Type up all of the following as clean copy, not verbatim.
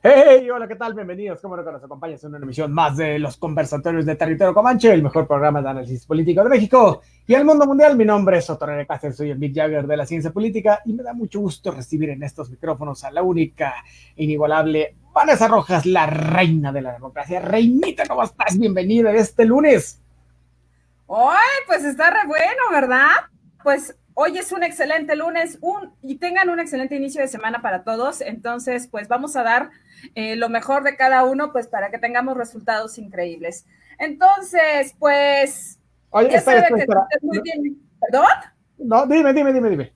Hey, hola, ¿qué tal? Bienvenidos, como no, que nos acompañas en una emisión más de los conversatorios de Territorio Comanche, el mejor programa de análisis político de México y el mundo mundial. Mi nombre es Otto René Cáceres, soy el Big Jagger de la ciencia política y me da mucho gusto recibir en estos micrófonos a la única, inigualable Vanessa Rojas, la reina de la democracia. Reinita, ¿cómo estás? Bienvenida este lunes. ¡Ay, pues está re bueno, ¿verdad? Pues hoy es un excelente lunes y tengan un excelente inicio de semana para todos. Entonces, pues vamos a dar lo mejor de cada uno, pues para que tengamos resultados increíbles. Entonces, pues Oye, ya espera, sabe espera, que espera. usted muy No, bien. ¿Perdón? no, dime.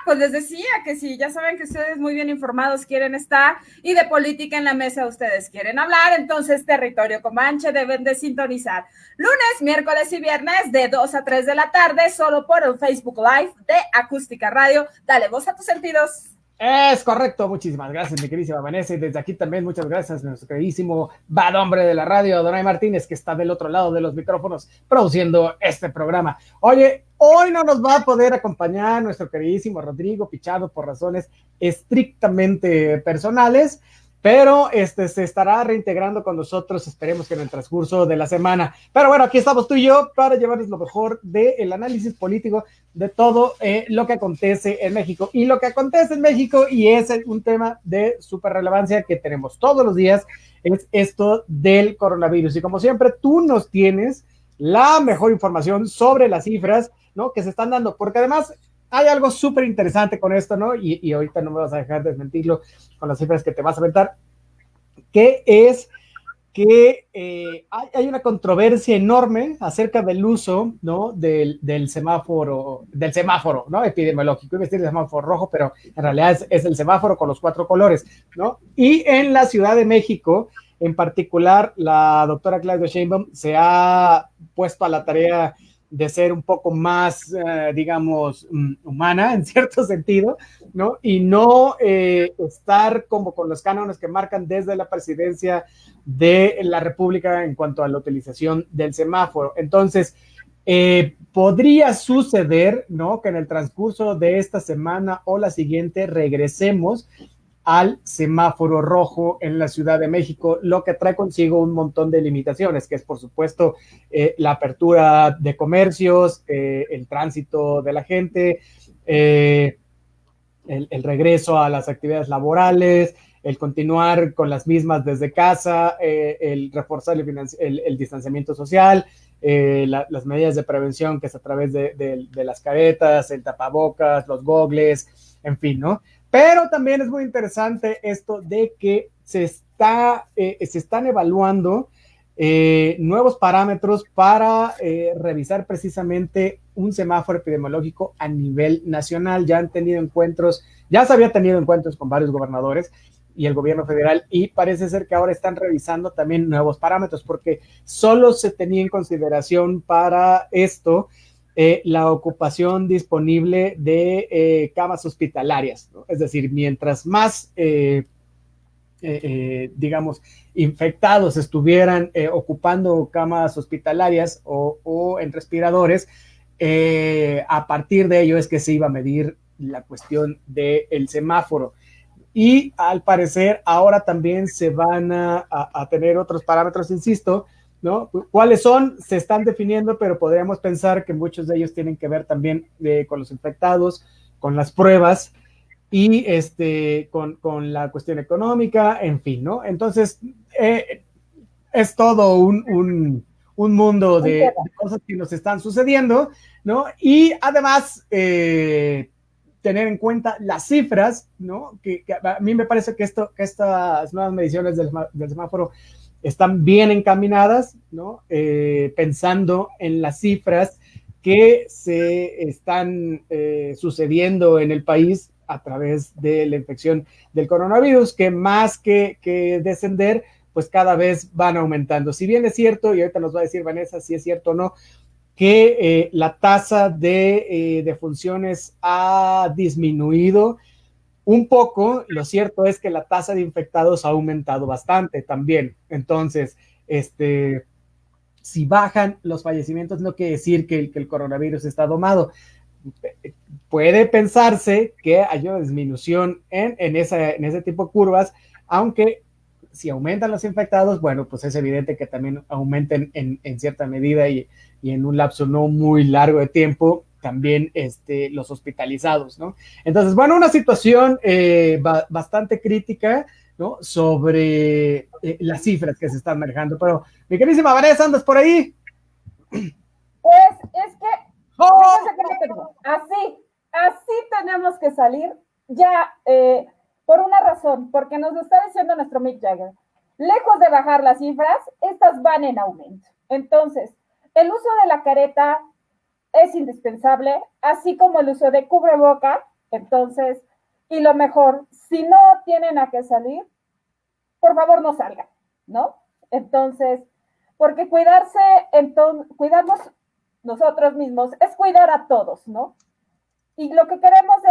Pues les decía que sí, ya saben que ustedes muy bien informados quieren estar y de política en la mesa ustedes quieren hablar, entonces Territorio Comanche deben de sintonizar lunes, miércoles y viernes de 2 a 3 de la tarde solo por el Facebook Live de Acústica Radio. Dale voz a tus sentidos. Es correcto, muchísimas gracias, mi queridísima Vanessa. Y desde aquí también muchas gracias a nuestro queridísimo bad hombre de la radio, Donay Martínez, que está del otro lado de los micrófonos produciendo este programa. Oye, hoy no nos va a poder acompañar nuestro queridísimo Rodrigo Pichado por razones estrictamente personales, pero se estará reintegrando con nosotros, esperemos que en el transcurso de la semana. Pero bueno, aquí estamos tú y yo para llevarles lo mejor del análisis político de todo lo que acontece en México. Y lo que acontece en México, y es un tema de súper relevancia que tenemos todos los días, es esto del coronavirus. Y como siempre, tú nos tienes la mejor información sobre las cifras, ¿no?, que se están dando, porque además hay algo súper interesante con esto, ¿no? Y ahorita no me vas a dejar desmentirlo con las cifras que te vas a aventar, que es que hay una controversia enorme acerca del uso, ¿no?, del semáforo, ¿no?, epidemiológico. Iba a decir el semáforo rojo, pero en realidad es el semáforo con los 4 colores, ¿no? Y en la Ciudad de México, en particular, la doctora Claudia Sheinbaum se ha puesto a la tarea de ser un poco más, digamos, humana en cierto sentido, ¿no? Y no estar como con los cánones que marcan desde la presidencia de la República en cuanto a la utilización del semáforo. Entonces, podría suceder, ¿no?, que en el transcurso de esta semana o la siguiente regresemos al semáforo rojo en la Ciudad de México, lo que trae consigo un montón de limitaciones, que es, por supuesto, la apertura de comercios, el tránsito de la gente, el regreso a las actividades laborales, el continuar con las mismas desde casa, el reforzar el distanciamiento social, las medidas de prevención, que es a través de las caretas, el tapabocas, los gogles, en fin, ¿no? Pero también es muy interesante esto de que se están evaluando nuevos parámetros para revisar precisamente un semáforo epidemiológico a nivel nacional. Ya se había tenido encuentros con varios gobernadores y el gobierno federal, y parece ser que ahora están revisando también nuevos parámetros, porque solo se tenía en consideración para esto la ocupación disponible de camas hospitalarias, ¿no? Es decir, mientras más digamos, infectados estuvieran ocupando camas hospitalarias o en respiradores, a partir de ello es que se iba a medir la cuestión del semáforo. Y al parecer ahora también se van a tener otros parámetros, insisto, ¿no? ¿Cuáles son? Se están definiendo, pero podríamos pensar que muchos de ellos tienen que ver también con los infectados, con las pruebas, y con la cuestión económica, en fin, ¿no? Entonces, es todo un mundo de cosas que nos están sucediendo, ¿no? Y además, tener en cuenta las cifras, ¿no? Que a mí me parece que estas nuevas mediciones del semáforo están bien encaminadas, ¿no? Pensando en las cifras que se están sucediendo en el país a través de la infección del coronavirus, que más que descender, pues cada vez van aumentando. Si bien es cierto, y ahorita nos va a decir Vanessa si es cierto o no, que la tasa de defunciones ha disminuido un poco, lo cierto es que la tasa de infectados ha aumentado bastante también. Entonces, si bajan los fallecimientos, no quiere decir que el coronavirus está domado. puede pensarse que hay una disminución en ese tipo de curvas, aunque si aumentan los infectados, bueno, pues es evidente que también aumenten en cierta medida y en un lapso no muy largo de tiempo también los hospitalizados, ¿no? Entonces, bueno, una situación bastante crítica, ¿no? Sobre las cifras que se están manejando. Pero, mi queridísima Vanessa, ¿andas por ahí? Pues es que, ¡Oh! fíjense que lo tengo. Así tenemos que salir ya por una razón, porque nos lo está diciendo nuestro Mick Jagger. Lejos de bajar las cifras, estas van en aumento. Entonces, el uso de la careta es indispensable, así como el uso de cubreboca. Entonces, y lo mejor, si no tienen a qué salir, por favor no salgan, ¿no? Entonces, porque cuidarse, entonces, cuidarnos nosotros mismos es cuidar a todos, ¿no? Y lo que queremos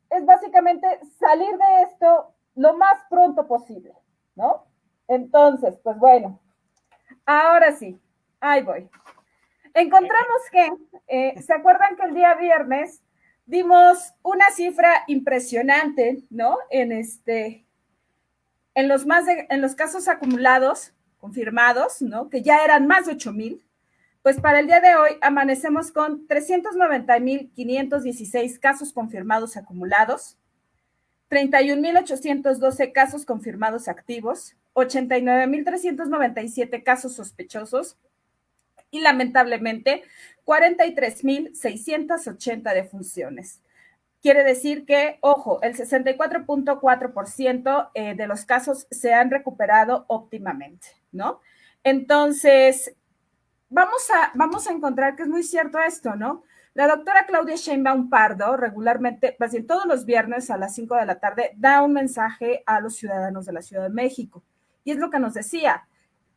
es básicamente salir de esto lo más pronto posible, ¿no? Entonces, pues bueno, ahora sí, ahí voy. Encontramos que, ¿se acuerdan que el día viernes dimos una cifra impresionante, ¿no? En los casos acumulados, confirmados, ¿no? Que ya eran más de 8,000. Pues para el día de hoy amanecemos con 390,516 casos confirmados acumulados, 31,812 casos confirmados activos, 89,397 casos sospechosos y lamentablemente 43,680 defunciones. Quiere decir que, ojo, el 64.4% de los casos se han recuperado óptimamente, ¿no? Entonces, vamos a encontrar que es muy cierto esto, ¿no? La doctora Claudia Sheinbaum Pardo regularmente, más bien todos los viernes a las 5 de la tarde, da un mensaje a los ciudadanos de la Ciudad de México. Y es lo que nos decía.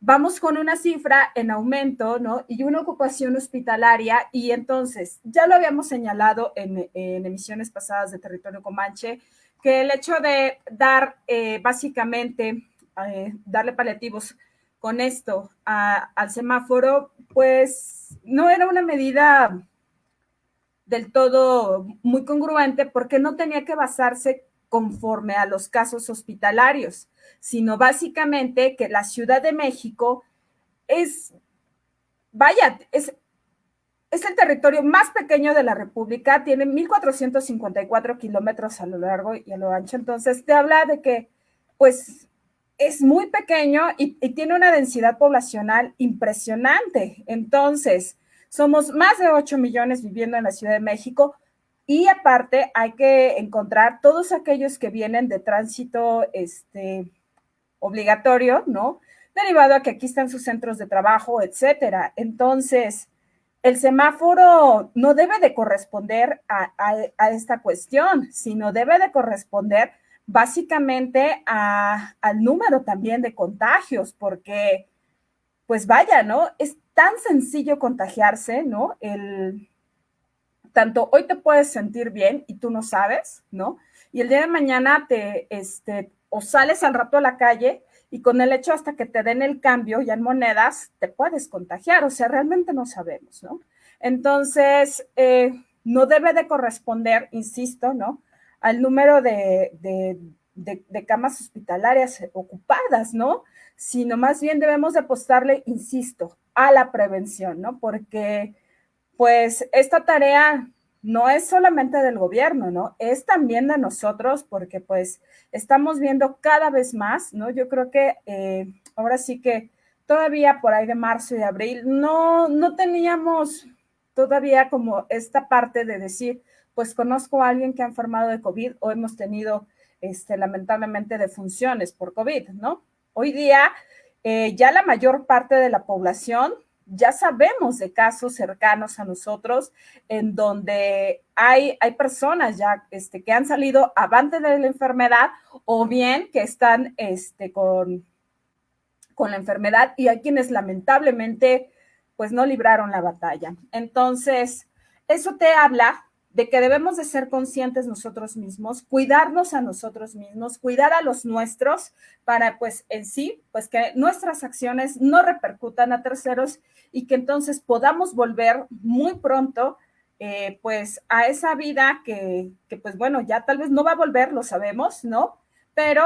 Vamos con una cifra en aumento, ¿no? Y una ocupación hospitalaria, y entonces, ya lo habíamos señalado en emisiones pasadas de Territorio Comanche, que el hecho de dar básicamente, darle paliativos con esto al semáforo, pues no era una medida del todo muy congruente porque no tenía que basarse conforme a los casos hospitalarios, sino básicamente que la Ciudad de México es, vaya, es el territorio más pequeño de la República, tiene 1,454 kilómetros a lo largo y a lo ancho, entonces te habla de que, pues, es muy pequeño y tiene una densidad poblacional impresionante. Entonces, somos más de 8 millones viviendo en la Ciudad de México y aparte hay que encontrar todos aquellos que vienen de tránsito obligatorio, ¿no? Derivado a que aquí están sus centros de trabajo, etcétera. Entonces, el semáforo no debe de corresponder a esta cuestión, sino debe de corresponder básicamente al número también de contagios, porque, pues vaya, ¿no? Es tan sencillo contagiarse, ¿no? Tanto hoy te puedes sentir bien y tú no sabes, ¿no? Y el día de mañana o sales al rato a la calle y con el hecho hasta que te den el cambio ya en monedas, te puedes contagiar, o sea, realmente no sabemos, ¿no? Entonces, no debe de corresponder, insisto, ¿no? Al número de camas hospitalarias ocupadas, ¿no? Sino más bien debemos de apostarle, insisto, a la prevención, ¿no? Porque, pues, esta tarea no es solamente del gobierno, ¿no? Es también de nosotros porque, pues, estamos viendo cada vez más, ¿no? Yo creo que ahora sí que todavía por ahí de marzo y abril no teníamos todavía como esta parte de decir, pues conozco a alguien que ha enfermado de COVID o hemos tenido lamentablemente defunciones por COVID, ¿no? Hoy día ya la mayor parte de la población ya sabemos de casos cercanos a nosotros en donde hay personas ya que han salido avante de la enfermedad o bien que están con la enfermedad y hay quienes lamentablemente pues no libraron la batalla. Entonces, eso te habla de que debemos de ser conscientes nosotros mismos, cuidarnos a nosotros mismos, cuidar a los nuestros para pues en sí, pues que nuestras acciones no repercutan a terceros y que entonces podamos volver muy pronto pues a esa vida que, pues bueno, ya tal vez no va a volver, lo sabemos, ¿no? Pero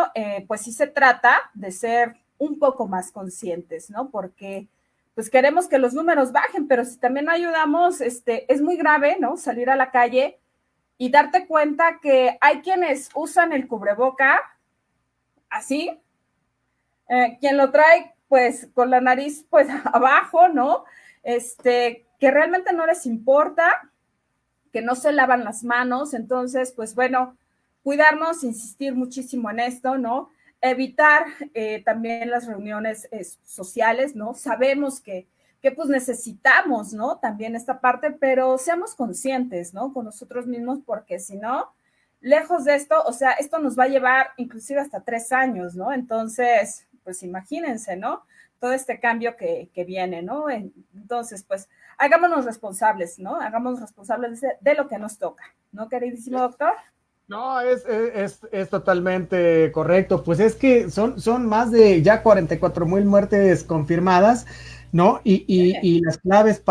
pues sí se trata de ser un poco más conscientes, ¿no? Porque pues queremos que los números bajen, pero si también no ayudamos, es muy grave, ¿no? Salir a la calle y darte cuenta que hay quienes usan el cubreboca así, quien lo trae pues con la nariz pues abajo, ¿no? Que realmente no les importa, que no se lavan las manos, entonces pues bueno, cuidarnos, insistir muchísimo en esto, ¿no? Evitar también las reuniones sociales, ¿no? Sabemos que pues necesitamos, ¿no? También esta parte, pero seamos conscientes, ¿no? Con nosotros mismos, porque si no, lejos de esto, o sea, esto nos va a llevar inclusive hasta 3 años, ¿no? Entonces, pues imagínense, ¿no? Todo este cambio que viene, ¿no? Entonces, pues, hagámonos responsables, ¿no? Hagámonos responsables de lo que nos toca, ¿no, queridísimo doctor? No, es totalmente correcto. Pues es que son más de ya 44,000 muertes confirmadas, ¿no? Y las claves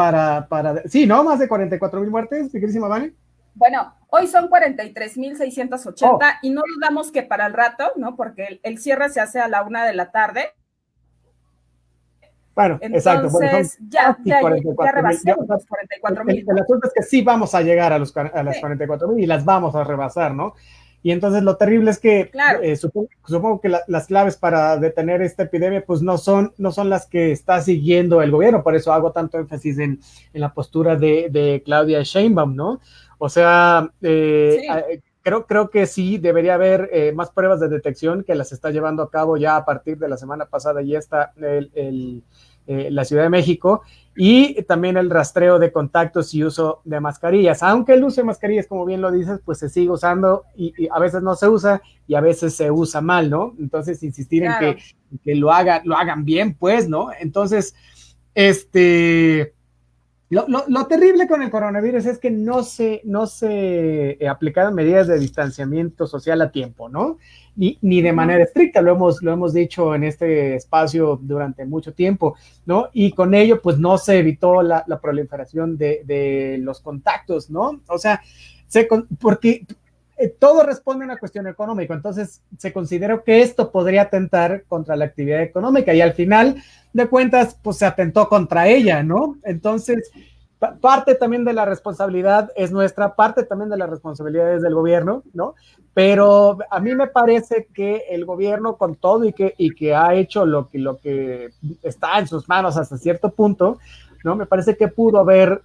sí, ¿no? Más de 44,000 muertes, mi querísima Vane. Bueno, hoy son 43,680 y no dudamos que para el rato, ¿no? Porque el cierre se hace a la 1 de la tarde. Bueno, entonces, exacto. Bueno, ya rebasemos los 44,000. El asunto es que sí vamos a llegar a las 44,000 y las vamos a rebasar, ¿no? Y entonces lo terrible es que claro. supongo que las claves para detener esta epidemia pues no son las que está siguiendo el gobierno, por eso hago tanto énfasis en la postura de Claudia Sheinbaum, ¿no? O sea, sí. Creo que sí debería haber más pruebas de detección, que las está llevando a cabo ya a partir de la semana pasada, y está la Ciudad de México, y también el rastreo de contactos y uso de mascarillas, aunque el uso de mascarillas, como bien lo dices, pues se sigue usando y a veces no se usa y a veces se usa mal, ¿no? Entonces insistir claro. en que lo hagan bien, pues, ¿no? Entonces, lo terrible con el coronavirus es que no se aplicaron medidas de distanciamiento social a tiempo, ¿no? Ni de manera estricta, lo hemos dicho en este espacio durante mucho tiempo, ¿no? Y con ello, pues no se evitó la proliferación de los contactos, ¿no? O sea, porque todo responde a una cuestión económica, entonces se consideró que esto podría atentar contra la actividad económica y al final de cuentas, pues se atentó contra ella, ¿no? Entonces, parte también de la responsabilidad es nuestra, parte también de la responsabilidad es del gobierno, ¿no? Pero a mí me parece que el gobierno con todo y que ha hecho lo que está en sus manos hasta cierto punto, ¿no? Me parece que pudo haber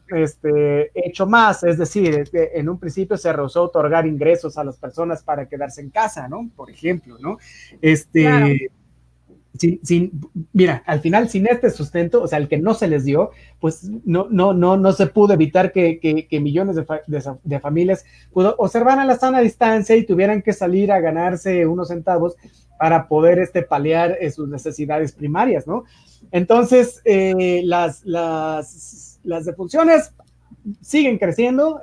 hecho más, es decir, en un principio se rehusó otorgar ingresos a las personas para quedarse en casa, ¿no? Por ejemplo, ¿no? Claro. Mira, al final sin este sustento, o sea, el que no se les dio, pues no se pudo evitar que millones de familias observaran la sana distancia y tuvieran que salir a ganarse unos centavos para poder paliar sus necesidades primarias, ¿no? Entonces, las defunciones siguen creciendo,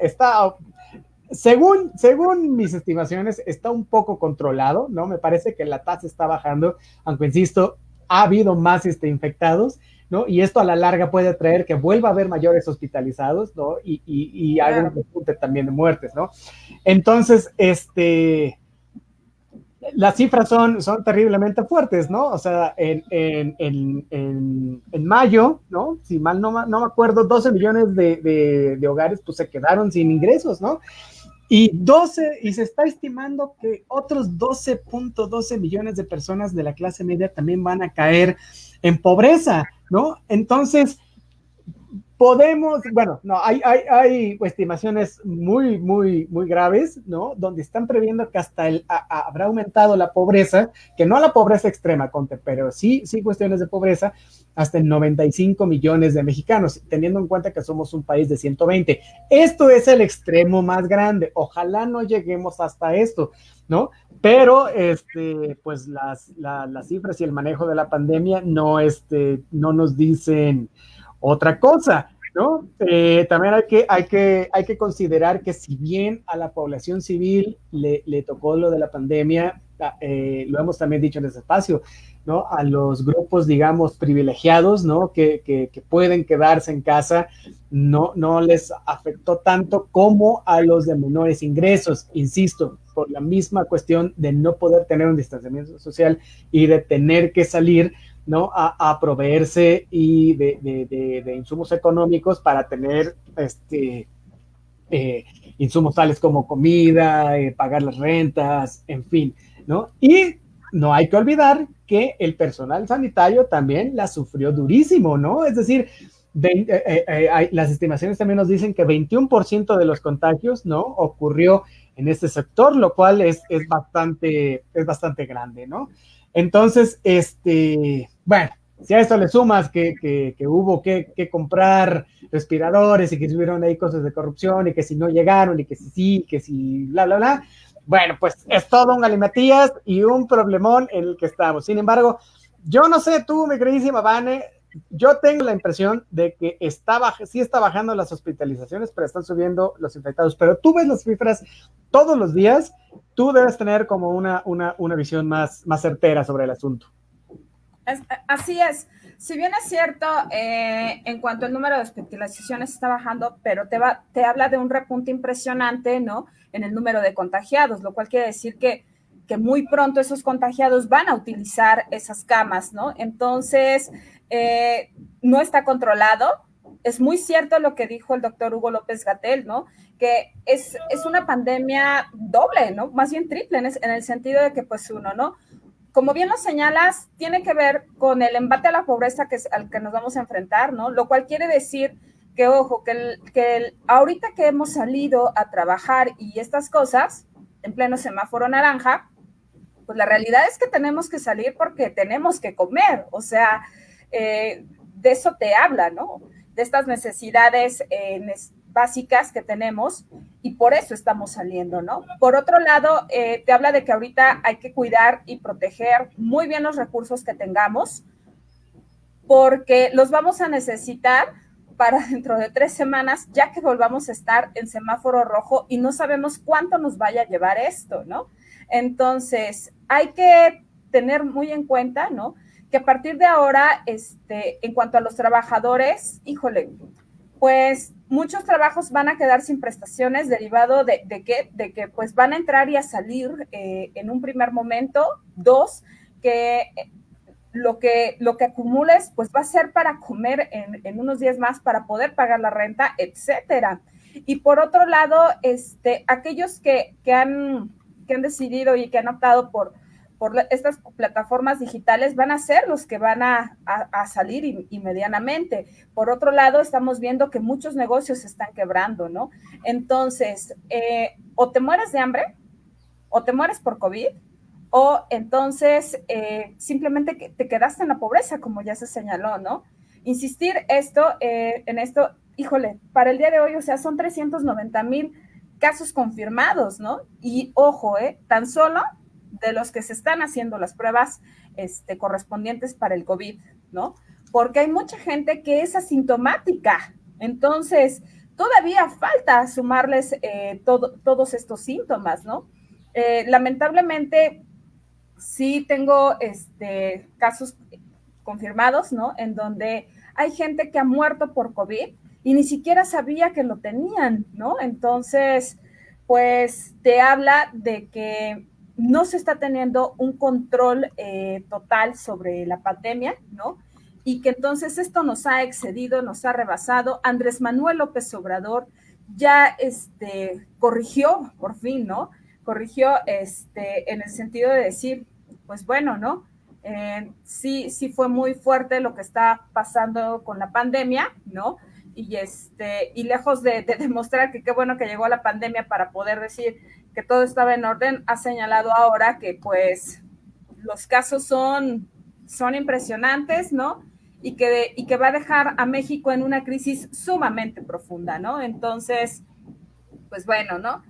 según mis estimaciones, está un poco controlado, ¿no? Me parece que la tasa está bajando, aunque insisto, ha habido más infectados, ¿no? Y esto a la larga puede traer que vuelva a haber mayores hospitalizados, ¿no? Y claro. Haga un repunte también de muertes, ¿no? Entonces, las cifras son terriblemente fuertes, ¿no? O sea, en mayo, ¿no? Si mal no me acuerdo, 12 millones de hogares pues se quedaron sin ingresos, ¿no? Y se está estimando que otros 12.12 millones de personas de la clase media también van a caer en pobreza, ¿no? Entonces, hay estimaciones muy, muy, muy graves, ¿no? Donde están previendo que hasta habrá aumentado la pobreza, que no la pobreza extrema, Conte, pero sí cuestiones de pobreza, hasta en 95 millones de mexicanos, teniendo en cuenta que somos un país de 120. Esto es el extremo más grande. Ojalá no lleguemos hasta esto, ¿no? Pero, pues las cifras y el manejo de la pandemia no nos dicen otra cosa, ¿no? También hay que considerar que si bien a la población civil le tocó lo de la pandemia, lo hemos también dicho en ese espacio, ¿no? A los grupos, digamos, privilegiados, ¿no? Que pueden quedarse en casa, no les afectó tanto como a los de menores ingresos, insisto, por la misma cuestión de no poder tener un distanciamiento social y de tener que salir, ¿no? A proveerse y de insumos económicos para tener insumos tales como comida, pagar las rentas, en fin, ¿no? Y no hay que olvidar que el personal sanitario también la sufrió durísimo, ¿no? Es decir, las estimaciones también nos dicen que 21% de los contagios, ¿no? Ocurrió en este sector, lo cual es bastante grande, ¿no? Entonces, bueno, si a esto le sumas que hubo que comprar respiradores y que tuvieron ahí cosas de corrupción y que si no llegaron y que si sí, que si bla, bla, bla, bueno, pues es todo un galimatías y un problemón en el que estamos. Sin embargo, yo no sé tú, mi queridísima Vane, yo tengo la impresión de que sí está bajando las hospitalizaciones, pero están subiendo los infectados. Pero tú ves las cifras todos los días, tú debes tener como una visión más certera sobre el asunto. Así es. Si bien es cierto, en cuanto al número de hospitalizaciones está bajando, pero te habla de un repunte impresionante, ¿no? En el número de contagiados, lo cual quiere decir que muy pronto esos contagiados van a utilizar esas camas, ¿no? Entonces, no está controlado. Es muy cierto lo que dijo el doctor Hugo López-Gatell, ¿no? Que es una pandemia doble, ¿no? Más bien triple, en el sentido de que, pues, uno, ¿no? Como bien lo señalas, tiene que ver con el embate a la pobreza al que nos vamos a enfrentar, ¿no? Lo cual quiere decir que, ojo, ahorita que hemos salido a trabajar y estas cosas, en pleno semáforo naranja, pues la realidad es que tenemos que salir porque tenemos que comer, o sea, de eso te habla, ¿no? De estas necesidades básicas que tenemos y por eso estamos saliendo, ¿no? Por otro lado, te habla de que ahorita hay que cuidar y proteger muy bien los recursos que tengamos porque los vamos a necesitar para dentro de 3 semanas, ya que volvamos a estar en semáforo rojo y no sabemos cuánto nos vaya a llevar esto, ¿no? Entonces, hay que tener muy en cuenta, ¿no? Que a partir de ahora, en cuanto a los trabajadores, híjole, pues muchos trabajos van a quedar sin prestaciones derivado de que pues van a entrar y a salir en un primer momento. 2, que lo que acumules pues va a ser para comer en unos días más, para poder pagar la renta, etcétera. Y por otro lado, aquellos que han decidido y que han optado por estas plataformas digitales van a ser los que van a salir inmediatamente. Por otro lado, estamos viendo que muchos negocios se están quebrando, ¿no? Entonces, o te mueres de hambre, o te mueres por COVID, o entonces simplemente te quedaste en la pobreza, como ya se señaló, ¿no? Insistir en esto, híjole, para el día de hoy, o sea, son 390,000 casos confirmados, ¿no? Y ojo, tan solo de los que se están haciendo las pruebas correspondientes para el COVID, ¿no? Porque hay mucha gente que es asintomática, entonces todavía falta sumarles todos estos síntomas, ¿no? Lamentablemente, sí tengo casos confirmados, ¿no? En donde hay gente que ha muerto por COVID y ni siquiera sabía que lo tenían, ¿no? Entonces, pues te habla de que no se está teniendo un control total sobre la pandemia, ¿no? Y que entonces esto nos ha excedido, nos ha rebasado. Andrés Manuel López Obrador ya corrigió, por fin, ¿no? Corrigió en el sentido de decir, pues bueno, ¿no? Sí fue muy fuerte lo que está pasando con la pandemia, ¿no? Y lejos de demostrar que qué bueno que llegó la pandemia para poder decir que todo estaba en orden, ha señalado ahora que pues los casos son impresionantes, ¿no? Y que va a dejar a México en una crisis sumamente profunda, ¿no? Entonces, pues bueno, ¿no?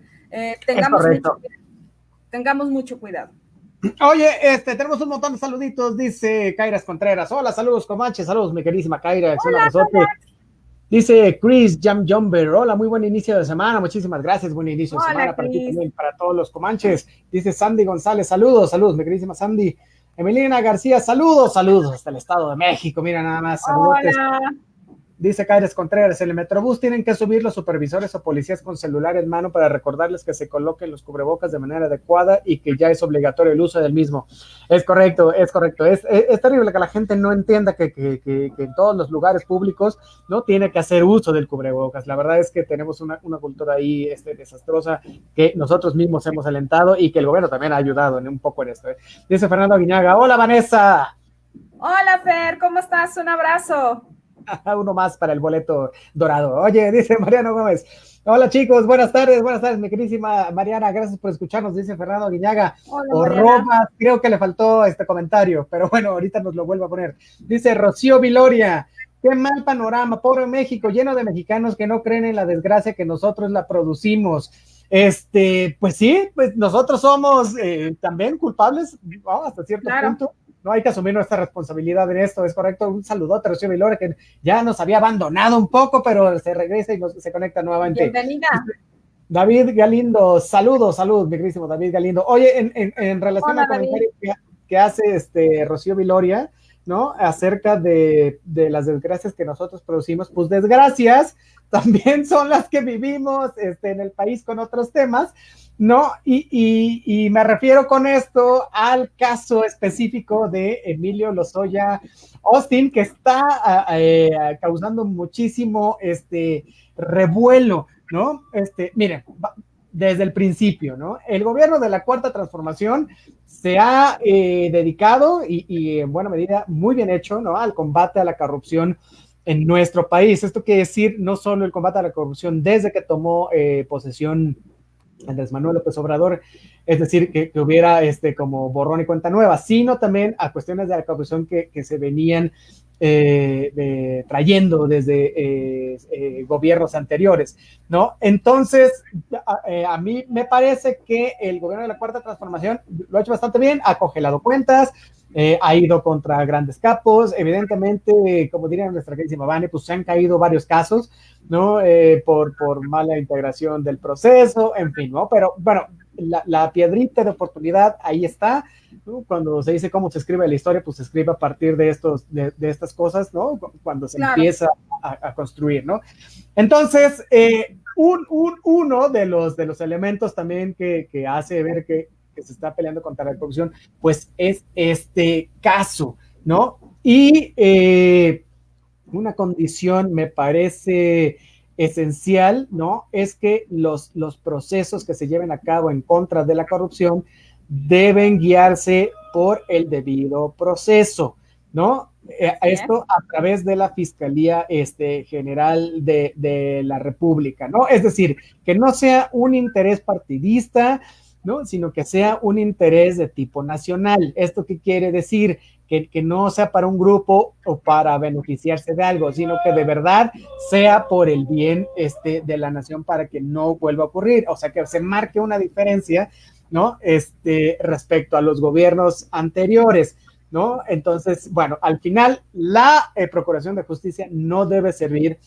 Tengamos mucho cuidado. Oye, tenemos un montón de saluditos, dice Kairas Contreras. Hola, saludos Comanche, saludos mi queridísima Kaira, un abrazote. Dice Chris Jam Jumper, hola, muy buen inicio de semana, muchísimas gracias, buen inicio de semana para ti también, para todos los comanches. Dice Sandy González, saludos, mi queridísima Sandy. Emilina García, saludos hasta el Estado de México, mira nada más, saludotes. Hola. Dice Caires Contreras, en el Metrobús tienen que subir los supervisores o policías con celular en mano para recordarles que se coloquen los cubrebocas de manera adecuada y que ya es obligatorio el uso del mismo. Es correcto. Es terrible que la gente no entienda que en todos los lugares públicos no tiene que hacer uso del cubrebocas. La verdad es que tenemos una cultura ahí desastrosa que nosotros mismos hemos alentado y que el gobierno también ha ayudado un poco en esto. Dice Fernando Aguinaga, hola Vanessa. Hola Fer, ¿cómo estás? Un abrazo. Uno más para el boleto dorado. Oye, dice Mariano Gómez. Hola chicos, buenas tardes, mi queridísima Mariana, gracias por escucharnos, dice Fernando Guiñaga. O Roma, creo que le faltó este comentario, pero bueno, ahorita nos lo vuelvo a poner. Dice Rocío Viloria, qué mal panorama, pobre México, lleno de mexicanos que no creen en la desgracia que nosotros la producimos. Pues sí, pues nosotros somos también culpables, ¿no? Hasta cierto punto. No hay que asumir nuestra responsabilidad en esto, es correcto. Un saludote a Rocío Viloria, que ya nos había abandonado un poco, pero se regresa y se conecta nuevamente. Bienvenida. David Galindo, saludos, mi queridísimo David Galindo. Oye, en relación al comentario que hace Rocío Viloria, ¿no? Acerca de las desgracias que nosotros producimos, pues desgracias también son las que vivimos en el país con otros temas, ¿no? Y me refiero con esto al caso específico de Emilio Lozoya Austin, que está causando muchísimo revuelo, ¿no? Miren, desde el principio, ¿no? El gobierno de la Cuarta Transformación se ha dedicado y en buena medida muy bien hecho, ¿no? Al combate a la corrupción en nuestro país. Esto quiere decir no solo el combate a la corrupción desde que tomó posesión Andrés Manuel López Obrador, es decir, que hubiera como borrón y cuenta nueva, sino también a cuestiones de la corrupción que se venían trayendo desde gobiernos anteriores, ¿no? Entonces, a mí me parece que el gobierno de la Cuarta Transformación lo ha hecho bastante bien, ha congelado cuentas, ha ido contra grandes capos, evidentemente, como diría nuestra queridísima Vane, pues se han caído varios casos, ¿no? Por mala integración del proceso, en fin, ¿no? Pero bueno, la piedrita de oportunidad ahí está, ¿no? Cuando se dice cómo se escribe la historia, pues se escribe a partir de estas cosas, ¿no? Cuando se empieza a construir, ¿no? Entonces, uno de los elementos también que hace ver que se está peleando contra la corrupción, pues es este caso, ¿no? Y una condición me parece esencial, ¿no? Es que los procesos que se lleven a cabo en contra de la corrupción deben guiarse por el debido proceso, ¿no? Esto a través de la Fiscalía General de la República, ¿no? Es decir, que no sea un interés partidista, ¿no? Sino que sea un interés de tipo nacional. ¿Esto qué quiere decir? Que no sea para un grupo o para beneficiarse de algo, sino que de verdad sea por el bien de la nación para que no vuelva a ocurrir. O sea, que se marque una diferencia, ¿no? Respecto a los gobiernos anteriores, ¿no? Entonces, bueno, al final la Procuración de Justicia no debe servir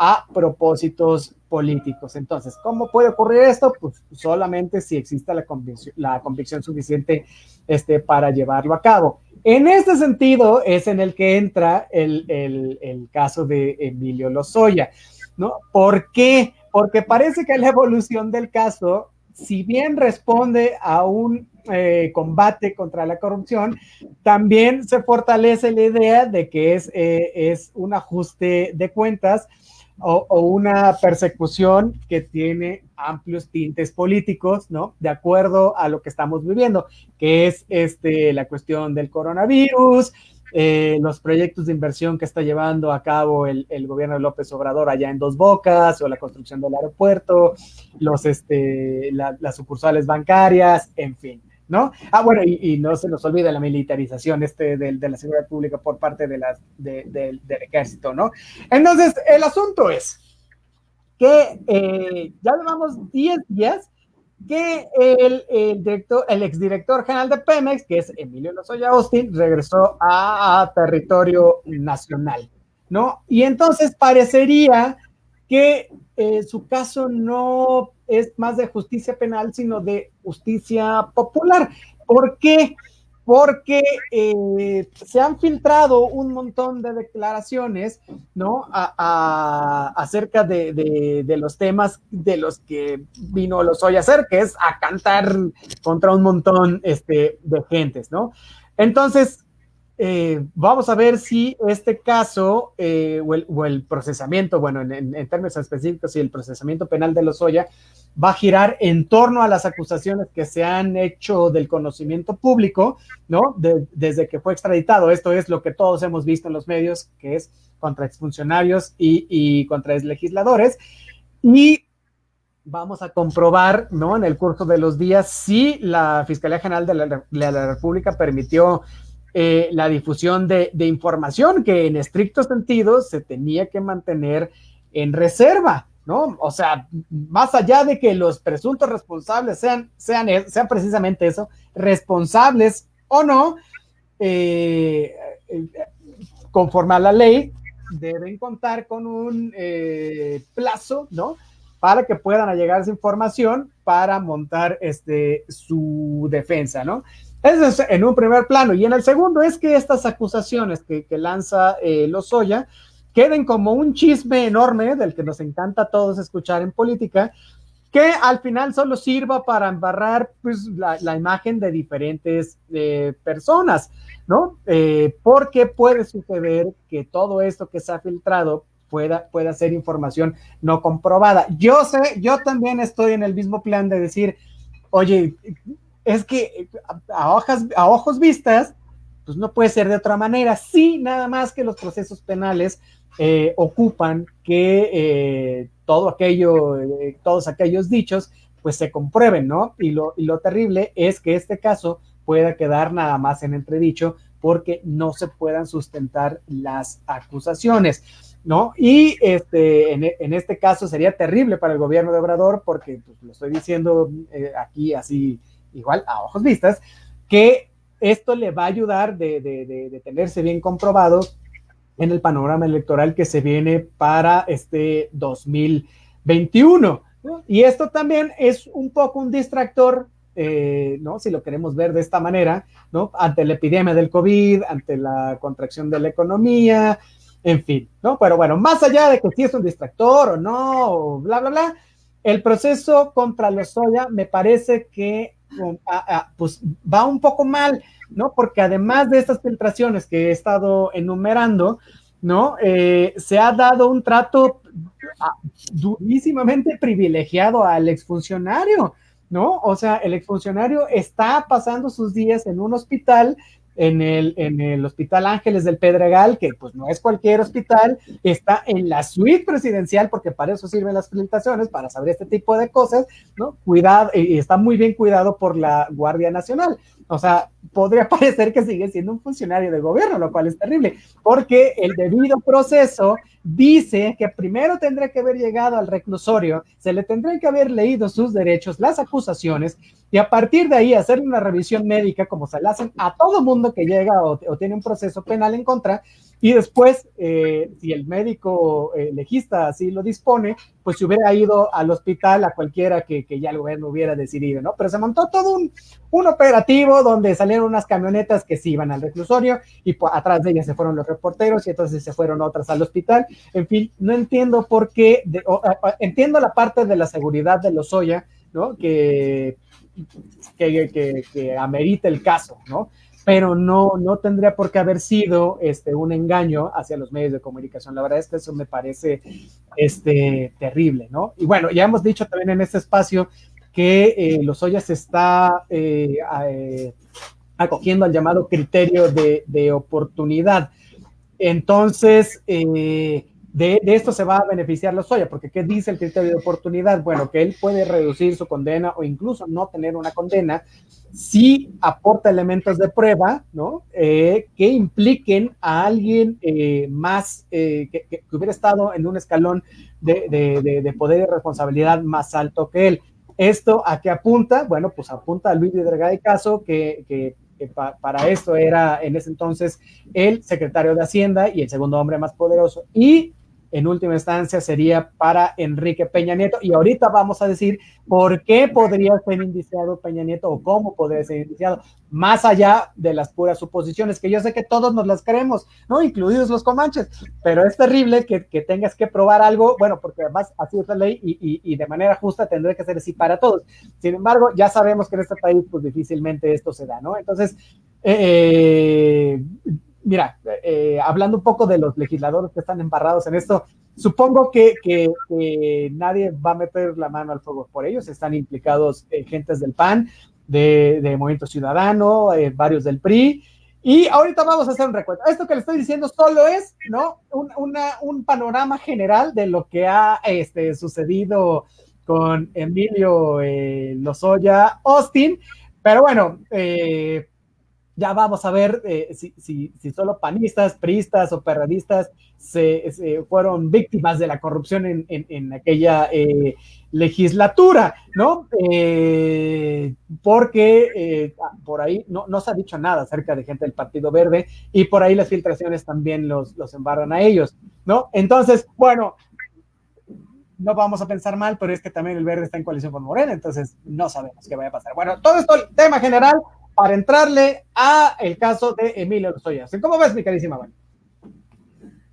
a propósitos políticos. Entonces, ¿cómo puede ocurrir esto? Pues solamente si existe la convicción suficiente para llevarlo a cabo. En este sentido es en el que entra el caso de Emilio Lozoya, ¿no? ¿Por qué? Porque parece que la evolución del caso, si bien responde a un combate contra la corrupción, también se fortalece la idea de que es un ajuste de cuentas o una persecución que tiene amplios tintes políticos, ¿no? De acuerdo a lo que estamos viviendo, que es la cuestión del coronavirus, los proyectos de inversión que está llevando a cabo el gobierno de López Obrador allá en Dos Bocas, o la construcción del aeropuerto, las sucursales bancarias, en fin, ¿no? Bueno, y no se nos olvide la militarización de la seguridad pública por parte del ejército, ¿no? Entonces, el asunto es que ya llevamos 10 días que el exdirector general de Pemex, que es Emilio Lozoya Austin, regresó a territorio nacional, ¿no? Y entonces parecería que su caso no es más de justicia penal, sino de justicia popular. ¿Por qué? Porque se han filtrado un montón de declaraciones, ¿no? Acerca de los temas de los que vino Lozoya a hacer, que es a cantar contra un montón de gentes, ¿no? Entonces, vamos a ver si este caso o el procesamiento, bueno, en términos específicos, si el procesamiento penal de Lozoya va a girar en torno a las acusaciones que se han hecho del conocimiento público, ¿no? Desde que fue extraditado. Esto es lo que todos hemos visto en los medios, que es contra exfuncionarios y contra exlegisladores. Y vamos a comprobar, ¿no? En el curso de los días, si la Fiscalía General de la República permitió la difusión de información que en estricto sentido se tenía que mantener en reserva, ¿no? O sea, más allá de que los presuntos responsables sean precisamente eso, responsables o no, conforme a la ley, deben contar con un plazo, ¿no? Para que puedan allegar esa información para montar su defensa, ¿no? Eso es en un primer plano. Y en el segundo es que estas acusaciones que lanza Lozoya queden como un chisme enorme del que nos encanta a todos escuchar en política, que al final solo sirva para embarrar pues, la imagen de diferentes personas, ¿no? Porque puede suceder que todo esto que se ha filtrado pueda ser información no comprobada. Yo también estoy en el mismo plan de decir, oye, es que a ojos vistas, pues no puede ser de otra manera. Sí, nada más que los procesos penales ocupan que todos aquellos dichos pues se comprueben, ¿no? Y lo terrible es que este caso pueda quedar nada más en entredicho porque no se puedan sustentar las acusaciones, ¿no? Y en este caso sería terrible para el gobierno de Obrador porque, pues, lo estoy diciendo aquí así igual a ojos vistas, que esto le va a ayudar de tenerse bien comprobado en el panorama electoral que se viene para 2021, ¿no? Y esto también es un poco un distractor, ¿no? Si lo queremos ver de esta manera, ¿no? Ante la epidemia del COVID, ante la contracción de la economía, en fin, ¿no? Pero bueno, más allá de que si es un distractor o no, o bla, bla, bla, el proceso contra Lozoya me parece que pues va un poco mal, ¿no? Porque además de estas filtraciones que he estado enumerando, ¿no? Se ha dado un trato durísimamente privilegiado al exfuncionario, ¿no? O sea, el exfuncionario está pasando sus días en un hospital, en el Hospital Ángeles del Pedregal, que pues no es cualquier hospital, está en la suite presidencial, porque para eso sirven las felicitaciones, para saber este tipo de cosas, ¿no? Cuidado, y está muy bien cuidado por la Guardia Nacional. O sea, podría parecer que sigue siendo un funcionario del gobierno, lo cual es terrible, porque el debido proceso dice que primero tendría que haber llegado al reclusorio, se le tendrían que haber leído sus derechos, las acusaciones, y a partir de ahí hacer una revisión médica como se le hacen a todo mundo que llega o tiene un proceso penal en contra, y después, si el médico legista así lo dispone, pues se hubiera ido al hospital a cualquiera que ya el gobierno hubiera decidido, ¿no? Pero se montó todo un operativo donde salieron unas camionetas que sí iban al reclusorio y atrás de ellas se fueron los reporteros y entonces se fueron otras al hospital. En fin, no entiendo por qué, entiendo la parte de la seguridad de Lozoya, ¿no? Que amerita el caso, ¿no? Pero no tendría por qué haber sido un engaño hacia los medios de comunicación. La verdad es que eso me parece terrible, ¿no? Y bueno, ya hemos dicho también en este espacio que Lozoya se está acogiendo al llamado criterio de oportunidad. Entonces, de esto se va a beneficiar Lozoya, porque ¿qué dice el criterio de oportunidad? Bueno, que él puede reducir su condena o incluso no tener una condena si aporta elementos de prueba, ¿no? Que impliquen a alguien más, que hubiera estado en un escalón de poder y responsabilidad más alto que él. ¿Esto a qué apunta? Bueno, pues apunta a Luis Videgaray Caso, que para esto era en ese entonces el secretario de Hacienda y el segundo hombre más poderoso, y en última instancia sería para Enrique Peña Nieto. Y ahorita vamos a decir por qué podría ser indiciado Peña Nieto o cómo podría ser indiciado, más allá de las puras suposiciones, que yo sé que todos nos las creemos, ¿no? Incluidos los comanches, pero es terrible que tengas que probar algo, bueno, porque además así es la ley y de manera justa tendría que ser así para todos. Sin embargo, ya sabemos que en este país pues difícilmente esto se da, ¿no? Entonces, mira, hablando un poco de los legisladores que están embarrados en esto, supongo que nadie va a meter la mano al fuego por ellos. Están implicados gentes del PAN, de Movimiento Ciudadano, varios del PRI. Y ahorita vamos a hacer un recuento. Esto que le estoy diciendo solo es, ¿no? Un panorama general de lo que ha sucedido con Emilio Lozoya Austin. Pero bueno, ya vamos a ver si solo panistas, priistas o perredistas se fueron víctimas de la corrupción en aquella legislatura, ¿no? Porque por ahí no se ha dicho nada acerca de gente del Partido Verde y por ahí las filtraciones también los embarran a ellos, ¿no? Entonces, bueno, no vamos a pensar mal, pero es que también el Verde está en coalición con Morena, entonces no sabemos qué vaya a pasar. Bueno, todo esto, el tema general, para entrarle a el caso de Emilio Lozoya. ¿Cómo ves, mi carísima Vani?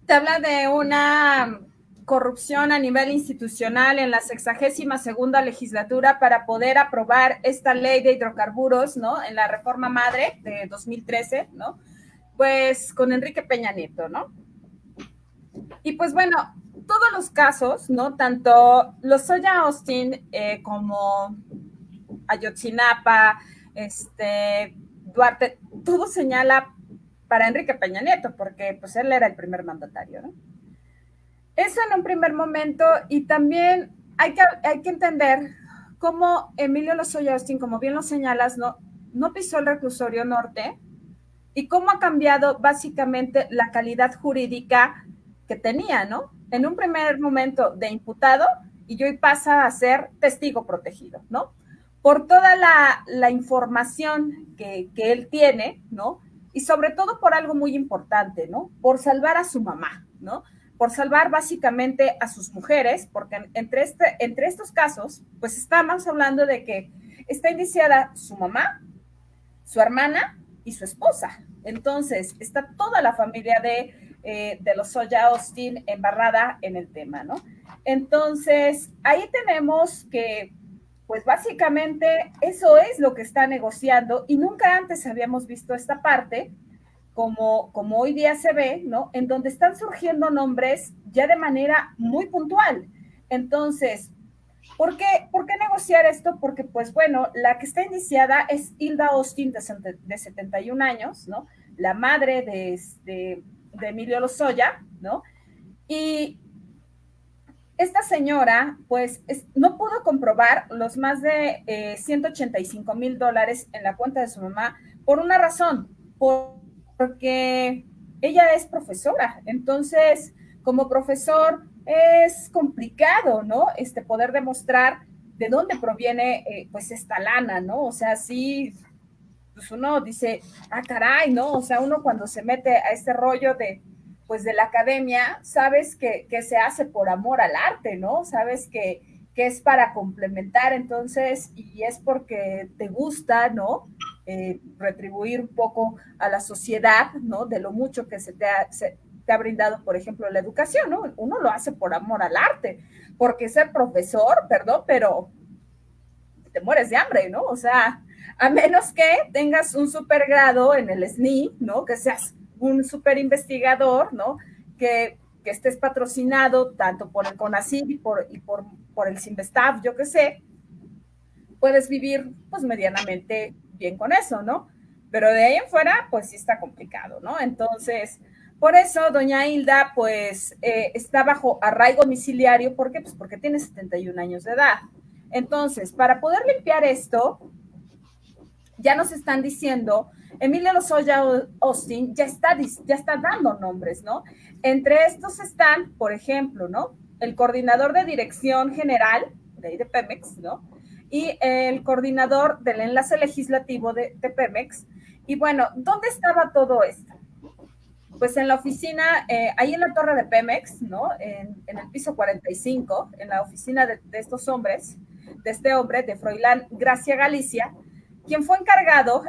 Te habla de una corrupción a nivel institucional en la 62ª legislatura para poder aprobar esta ley de hidrocarburos, ¿no? En la reforma madre de 2013, ¿no? Pues con Enrique Peña Nieto, ¿no? Y pues bueno, todos los casos, ¿no? Tanto Lozoya Austin como Ayotzinapa, Duarte, todo señala para Enrique Peña Nieto, porque pues él era el primer mandatario, ¿no? Eso en un primer momento, y también hay que entender cómo Emilio Lozoya Austin, como bien lo señalas, no pisó el reclusorio norte, y cómo ha cambiado básicamente la calidad jurídica que tenía, ¿no? En un primer momento de imputado, y hoy pasa a ser testigo protegido, ¿no? Por toda la información que él tiene, ¿no? Y sobre todo por algo muy importante, ¿no? Por salvar a su mamá, ¿no? Por salvar básicamente a sus mujeres, porque entre estos casos, pues estamos hablando de que está indiciada su mamá, su hermana y su esposa. Entonces, está toda la familia de Lozoya Austin embarrada en el tema, ¿no? Entonces, ahí tenemos que, pues básicamente eso es lo que está negociando y nunca antes habíamos visto esta parte, como hoy día se ve, ¿no? En donde están surgiendo nombres ya de manera muy puntual. Entonces, ¿por qué negociar esto? Porque, pues bueno, la que está iniciada es Hilda Austin, de 71 años, ¿no? La madre de Emilio Lozoya, ¿no? Y esta señora, pues, no pudo comprobar los más de $185,000 en la cuenta de su mamá por una razón, porque ella es profesora. Entonces, como profesor, es complicado, ¿no? Poder demostrar de dónde proviene, pues, esta lana, ¿no? O sea, sí, pues uno dice, ah, caray, ¿no? O sea, uno cuando se mete a este rollo pues de la academia, sabes que se hace por amor al arte, ¿no? Sabes que es para complementar, entonces, y es porque te gusta, ¿no? Retribuir un poco a la sociedad, ¿no? De lo mucho que se te ha brindado, por ejemplo, la educación, ¿no? Uno lo hace por amor al arte, porque ser profesor, perdón, pero te mueres de hambre, ¿no? O sea, a menos que tengas un supergrado en el SNI, ¿no? Que seas un super investigador, ¿no? Que estés patrocinado tanto por el CONACYT y por el CIMBESTAF, yo qué sé, puedes vivir pues medianamente bien con eso, ¿no? Pero de ahí en fuera, pues sí está complicado, ¿no? Entonces, por eso doña Hilda, pues, está bajo arraigo domiciliario. ¿Por qué? Pues porque tiene 71 años de edad. Entonces, para poder limpiar esto, ya nos están diciendo, Emilio Lozoya Austin ya está dando nombres, ¿no? Entre estos están, por ejemplo, ¿no? El coordinador de dirección general de Pemex, ¿no? Y el coordinador del enlace legislativo de Pemex, Y bueno, ¿dónde estaba todo esto? Pues en la oficina, ahí en la torre de Pemex, ¿no? En el piso 45, en la oficina de estos hombres, de este hombre, de Froilán Gracia Galicia, quien fue encargado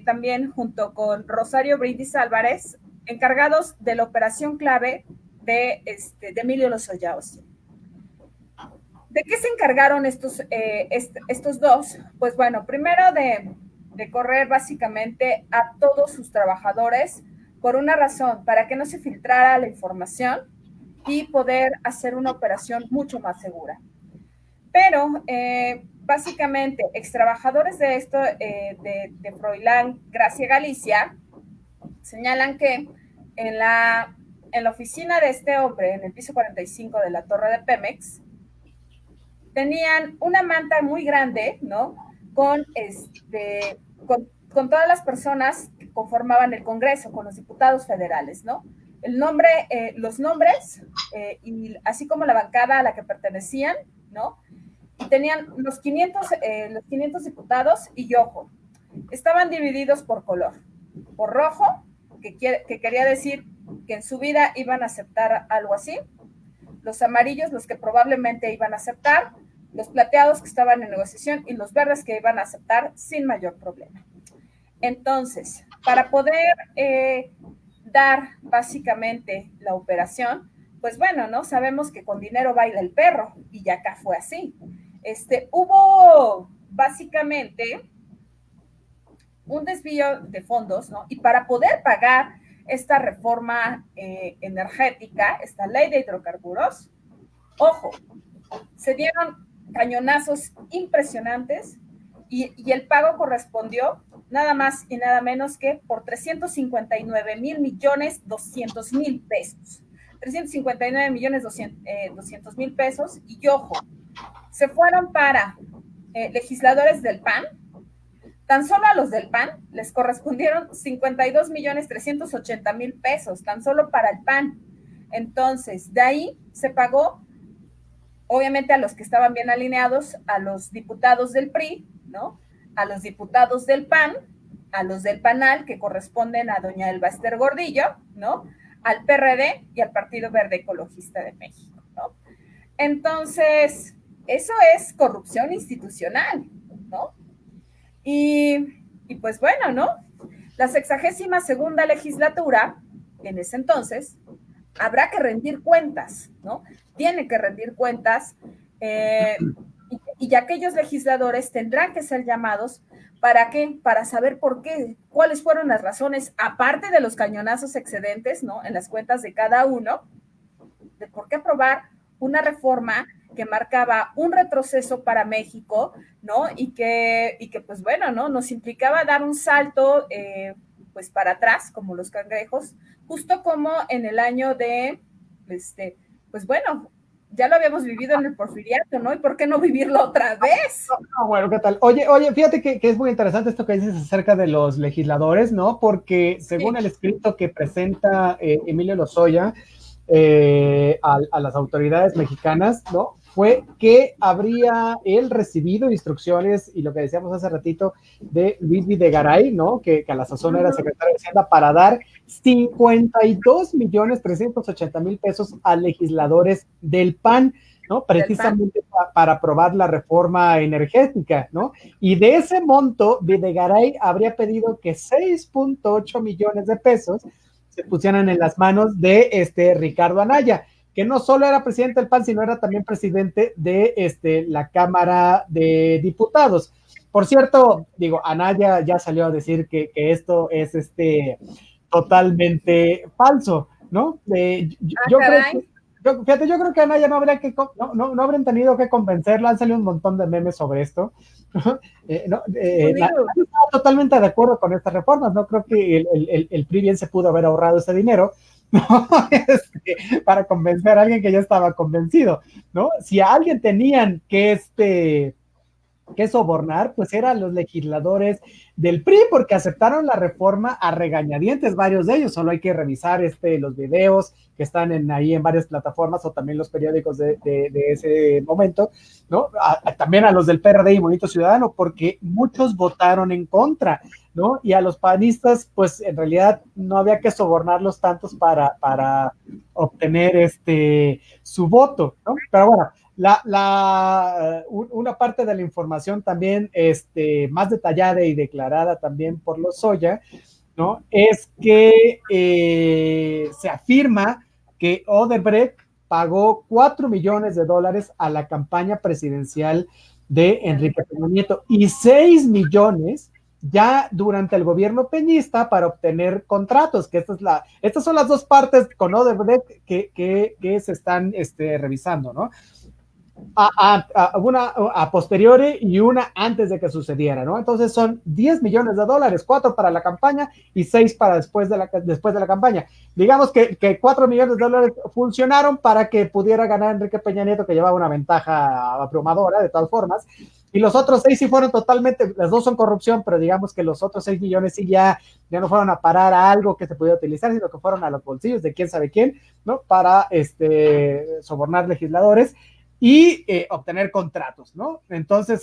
también junto con Rosario Brindis Álvarez, encargados de la operación clave de Emilio Lozoya Austin. ¿De qué se encargaron estos dos? Pues bueno, primero de correr básicamente a todos sus trabajadores por una razón, para que no se filtrara la información y poder hacer una operación mucho más segura. Pero básicamente, extrabajadores de esto, de Froilán Gracia Galicia, señalan que en la oficina de este hombre, en el piso 45 de la torre de Pemex, tenían una manta muy grande, ¿no? Con todas las personas que conformaban el Congreso, con los diputados federales, ¿no? Los nombres, y así como la bancada a la que pertenecían, ¿no? Y tenían los 500 diputados y ojo, estaban divididos por color. Por rojo, que quería decir que en su vida iban a aceptar algo así. Los amarillos, los que probablemente iban a aceptar, los plateados que estaban en negociación y los verdes que iban a aceptar sin mayor problema. Entonces, para poder dar básicamente la operación, pues bueno, ¿no? Sabemos que con dinero baila el perro y ya acá fue así. Hubo básicamente un desvío de fondos, ¿no? Y para poder pagar esta reforma energética, esta ley de hidrocarburos, ojo, se dieron cañonazos impresionantes y el pago correspondió nada más y nada menos que por 359,200,000 pesos. 359,200,000 pesos y ojo, se fueron para legisladores del PAN. Tan solo a los del PAN les correspondieron 52,380,000 pesos, tan solo para el PAN. Entonces, de ahí se pagó, obviamente, a los que estaban bien alineados, a los diputados del PRI, ¿no? A los diputados del PAN, a los del PANAL, que corresponden a doña Elba Ester Gordillo, ¿no? Al PRD y al Partido Verde Ecologista de México, ¿no? Entonces, eso es corrupción institucional, ¿no? Y pues bueno, ¿no? La 62ª legislatura, en ese entonces, habrá que rendir cuentas, ¿no? Tiene que rendir cuentas y aquellos legisladores tendrán que ser llamados. ¿Para qué? Para saber por qué, cuáles fueron las razones, aparte de los cañonazos excedentes, ¿no? En las cuentas de cada uno, de por qué aprobar una reforma que marcaba un retroceso para México, ¿no? Y que pues bueno, ¿no? Nos implicaba dar un salto, pues para atrás, como los cangrejos, justo como en el año de, pues bueno, ya lo habíamos vivido en el Porfiriato, ¿no? ¿Y por qué no vivirlo otra vez? Bueno, ¿qué tal? Oye, fíjate que es muy interesante esto que dices acerca de los legisladores, ¿no? Porque según el escrito que presenta Emilio Lozoya a las autoridades mexicanas, ¿no? Fue que habría él recibido instrucciones, y lo que decíamos hace ratito, de Luis Videgaray, ¿no? Que a la sazón era secretario de Hacienda, para dar 52,380,000 pesos a legisladores del PAN, ¿no? Precisamente para aprobar la reforma energética, ¿no? Y de ese monto, Videgaray habría pedido que 6,8 millones de pesos se pusieran en las manos de Ricardo Anaya, que no solo era presidente del PAN, sino era también presidente de la Cámara de Diputados. Por cierto, digo, Anaya ya salió a decir que esto es totalmente falso, ¿no? Yo creo que Anaya no habrían tenido que convencerlo. Han salido un montón de memes sobre esto. Estaba totalmente de acuerdo con estas reformas. No creo que el PRI bien se pudo haber ahorrado ese dinero, ¿no? Para convencer a alguien que ya estaba convencido, ¿no? Si a alguien tenían que que sobornar, pues eran los legisladores del PRI, porque aceptaron la reforma a regañadientes, varios de ellos. Solo hay que revisar los videos que están ahí en varias plataformas o también los periódicos de ese momento, ¿no? También a los del PRD y Movimiento Ciudadano, porque muchos votaron en contra, ¿no? Y a los panistas, pues en realidad no había que sobornarlos tantos para obtener su voto, ¿no? Pero bueno, una parte de la información también más detallada y declarada también por Lozoya, ¿no? Es que se afirma que Odebrecht pagó $4 millones a la campaña presidencial de Enrique Peña Nieto y 6 millones ya durante el gobierno peñista para obtener contratos, que estas son las dos partes con Odebrecht que se están revisando, ¿no? Una a posteriori y una antes de que sucediera, ¿no? Entonces son $10 millones, 4 para la campaña y 6 para después de la campaña. Digamos que $4 millones funcionaron para que pudiera ganar Enrique Peña Nieto, que llevaba una ventaja abrumadora de todas formas, y los otros 6 sí fueron totalmente, las dos son corrupción, pero digamos que los otros 6 millones sí ya no fueron a parar a algo que se pudiera utilizar, sino que fueron a los bolsillos de quién sabe quién, ¿no? Para sobornar legisladores y obtener contratos, ¿no? Entonces,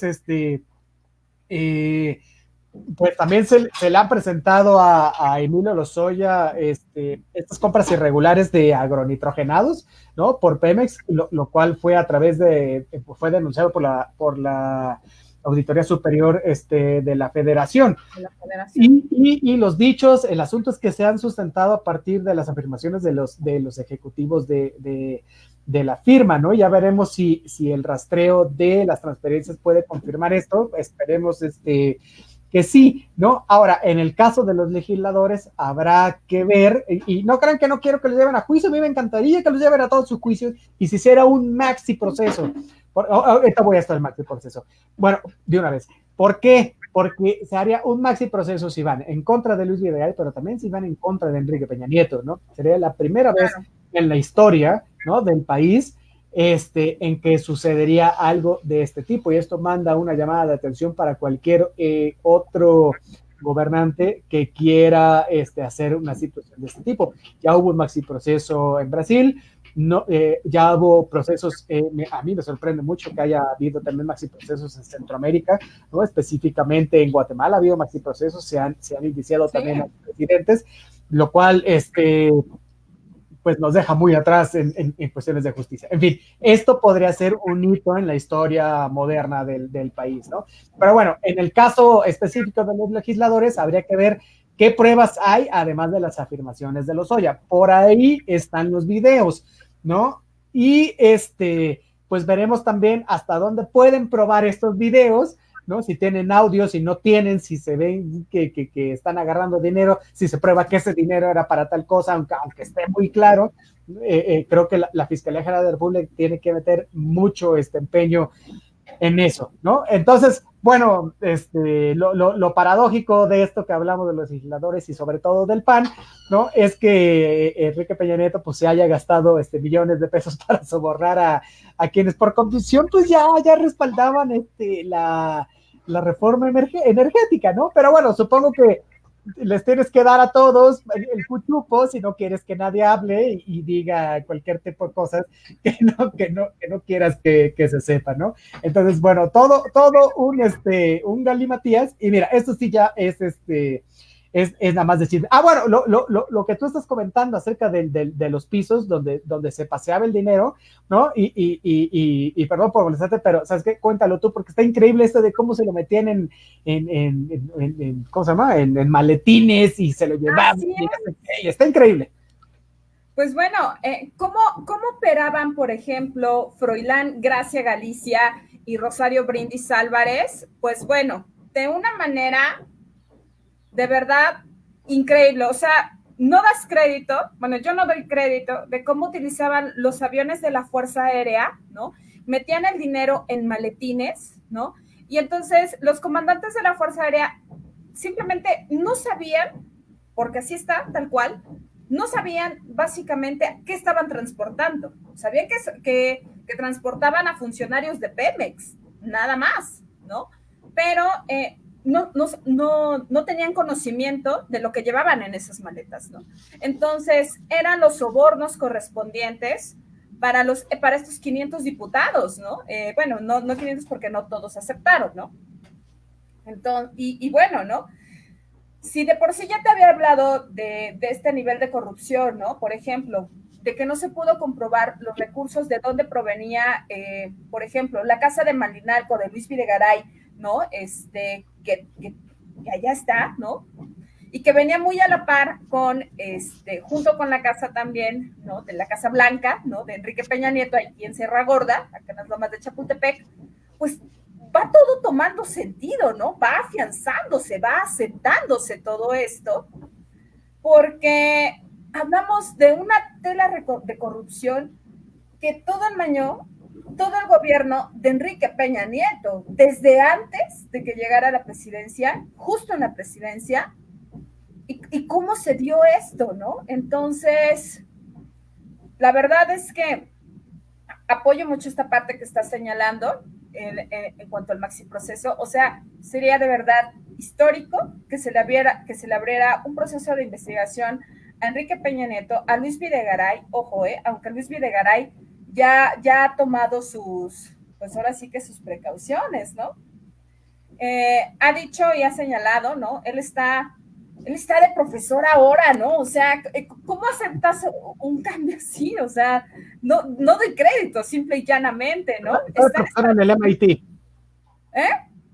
pues también se le han presentado a Emilio Lozoya estas compras irregulares de agronitrogenados, ¿no? Por Pemex, lo cual fue a través fue denunciado por la Auditoría Superior de la Federación. Y los dichos, el asunto es que se han sustentado a partir de las afirmaciones de los ejecutivos de la firma, ¿no? Ya veremos si el rastreo de las transferencias puede confirmar esto. Esperemos que sí, ¿no? Ahora, en el caso de los legisladores, habrá que ver, y no crean que no quiero que los lleven a juicio, a mí me encantaría que los lleven a todos sus juicios, y si hiciera un maxi proceso. Ahorita voy a estar el maxi proceso. Bueno, de una vez. ¿Por qué? Porque se haría un maxi proceso si van en contra de Luis Videgaray, pero también si van en contra de Enrique Peña Nieto, ¿no? Sería la primera vez en la historia, ¿no?, del país en que sucedería algo de este tipo, y esto manda una llamada de atención para cualquier otro gobernante que quiera hacer una situación de este tipo. Ya hubo un maxi proceso en Brasil, no, ya hubo procesos, a mí me sorprende mucho que haya habido también maxi procesos en Centroamérica, ¿no? Específicamente en Guatemala ha habido maxi procesos, se han iniciado también a los presidentes, lo cual pues nos deja muy atrás en cuestiones de justicia. En fin, esto podría ser un hito en la historia moderna del país, ¿no? Pero bueno, en el caso específico de los legisladores, habría que ver qué pruebas hay, además de las afirmaciones de Lozoya. Por ahí están los videos, ¿no? Y pues veremos también hasta dónde pueden probar estos videos, ¿no? Si tienen audio, si no tienen, si se ven que están agarrando dinero, si se prueba que ese dinero era para tal cosa, aunque esté muy claro. Creo que la Fiscalía General de la República tiene que meter mucho empeño en eso, ¿no? Entonces, bueno, lo paradójico de esto que hablamos de los legisladores y sobre todo del PAN, ¿no? Es que Enrique Peña Nieto pues se haya gastado millones de pesos para sobornar a quienes por convicción pues ya respaldaban la reforma energética, ¿no? Pero bueno, supongo que les tienes que dar a todos el cuchupo si no quieres que nadie hable y diga cualquier tipo de cosas que no quieras que se sepa, ¿no? Entonces, bueno, todo un galimatías, y mira, esto sí ya es nada más decir, bueno, lo que tú estás comentando acerca de los pisos donde se paseaba el dinero, ¿no? Y perdón por molestarte, pero ¿sabes qué? Cuéntalo tú, porque está increíble esto de cómo se lo metían en ¿cómo se llama? En maletines y se lo llevaban. Y está increíble. Pues bueno, ¿cómo operaban, por ejemplo, Froilán Gracia Galicia y Rosario Brindis Álvarez? Pues bueno, de una manera de verdad increíble. O sea, no das crédito, bueno, yo no doy crédito de cómo utilizaban los aviones de la Fuerza Aérea, ¿no? Metían el dinero en maletines, ¿no? Y entonces los comandantes de la Fuerza Aérea simplemente no sabían, porque así está, tal cual, no sabían básicamente qué estaban transportando. Sabían que transportaban a funcionarios de Pemex, nada más, ¿no? pero no tenían conocimiento de lo que llevaban en esas maletas, ¿no? Entonces, eran los sobornos correspondientes para estos 500 diputados, ¿no? Bueno, no 500 porque no todos aceptaron, ¿no? Entonces, y bueno, ¿no? Si de por sí ya te había hablado de este nivel de corrupción, ¿no? Por ejemplo, de que no se pudo comprobar los recursos de dónde provenía, por ejemplo, la casa de Malinalco de Luis Videgaray, ¿no? Que allá está, ¿no? Y que venía muy a la par con, junto con la casa también, ¿no? De la Casa Blanca, ¿no? De Enrique Peña Nieto, aquí en Sierra Gorda, acá en las lomas de Chapultepec, pues va todo tomando sentido, ¿no? Va afianzándose, va asentándose todo esto, porque hablamos de una tela de corrupción que todo enmañó todo el gobierno de Enrique Peña Nieto, desde antes de que llegara a la presidencia, justo en la presidencia, y cómo se dio esto, ¿no? Entonces, la verdad es que apoyo mucho esta parte que estás señalando en cuanto al maxi proceso. O sea, sería de verdad histórico que se le abriera un proceso de investigación a Enrique Peña Nieto, a Luis Videgaray, ojo, aunque Luis Videgaray ya ha tomado pues ahora sí que sus precauciones, ¿no? Ha dicho y ha señalado, ¿no? Él está de profesor ahora, ¿no? O sea, ¿cómo aceptas un cambio así? O sea, no doy crédito, simple y llanamente, ¿no? Está de profesor en el MIT.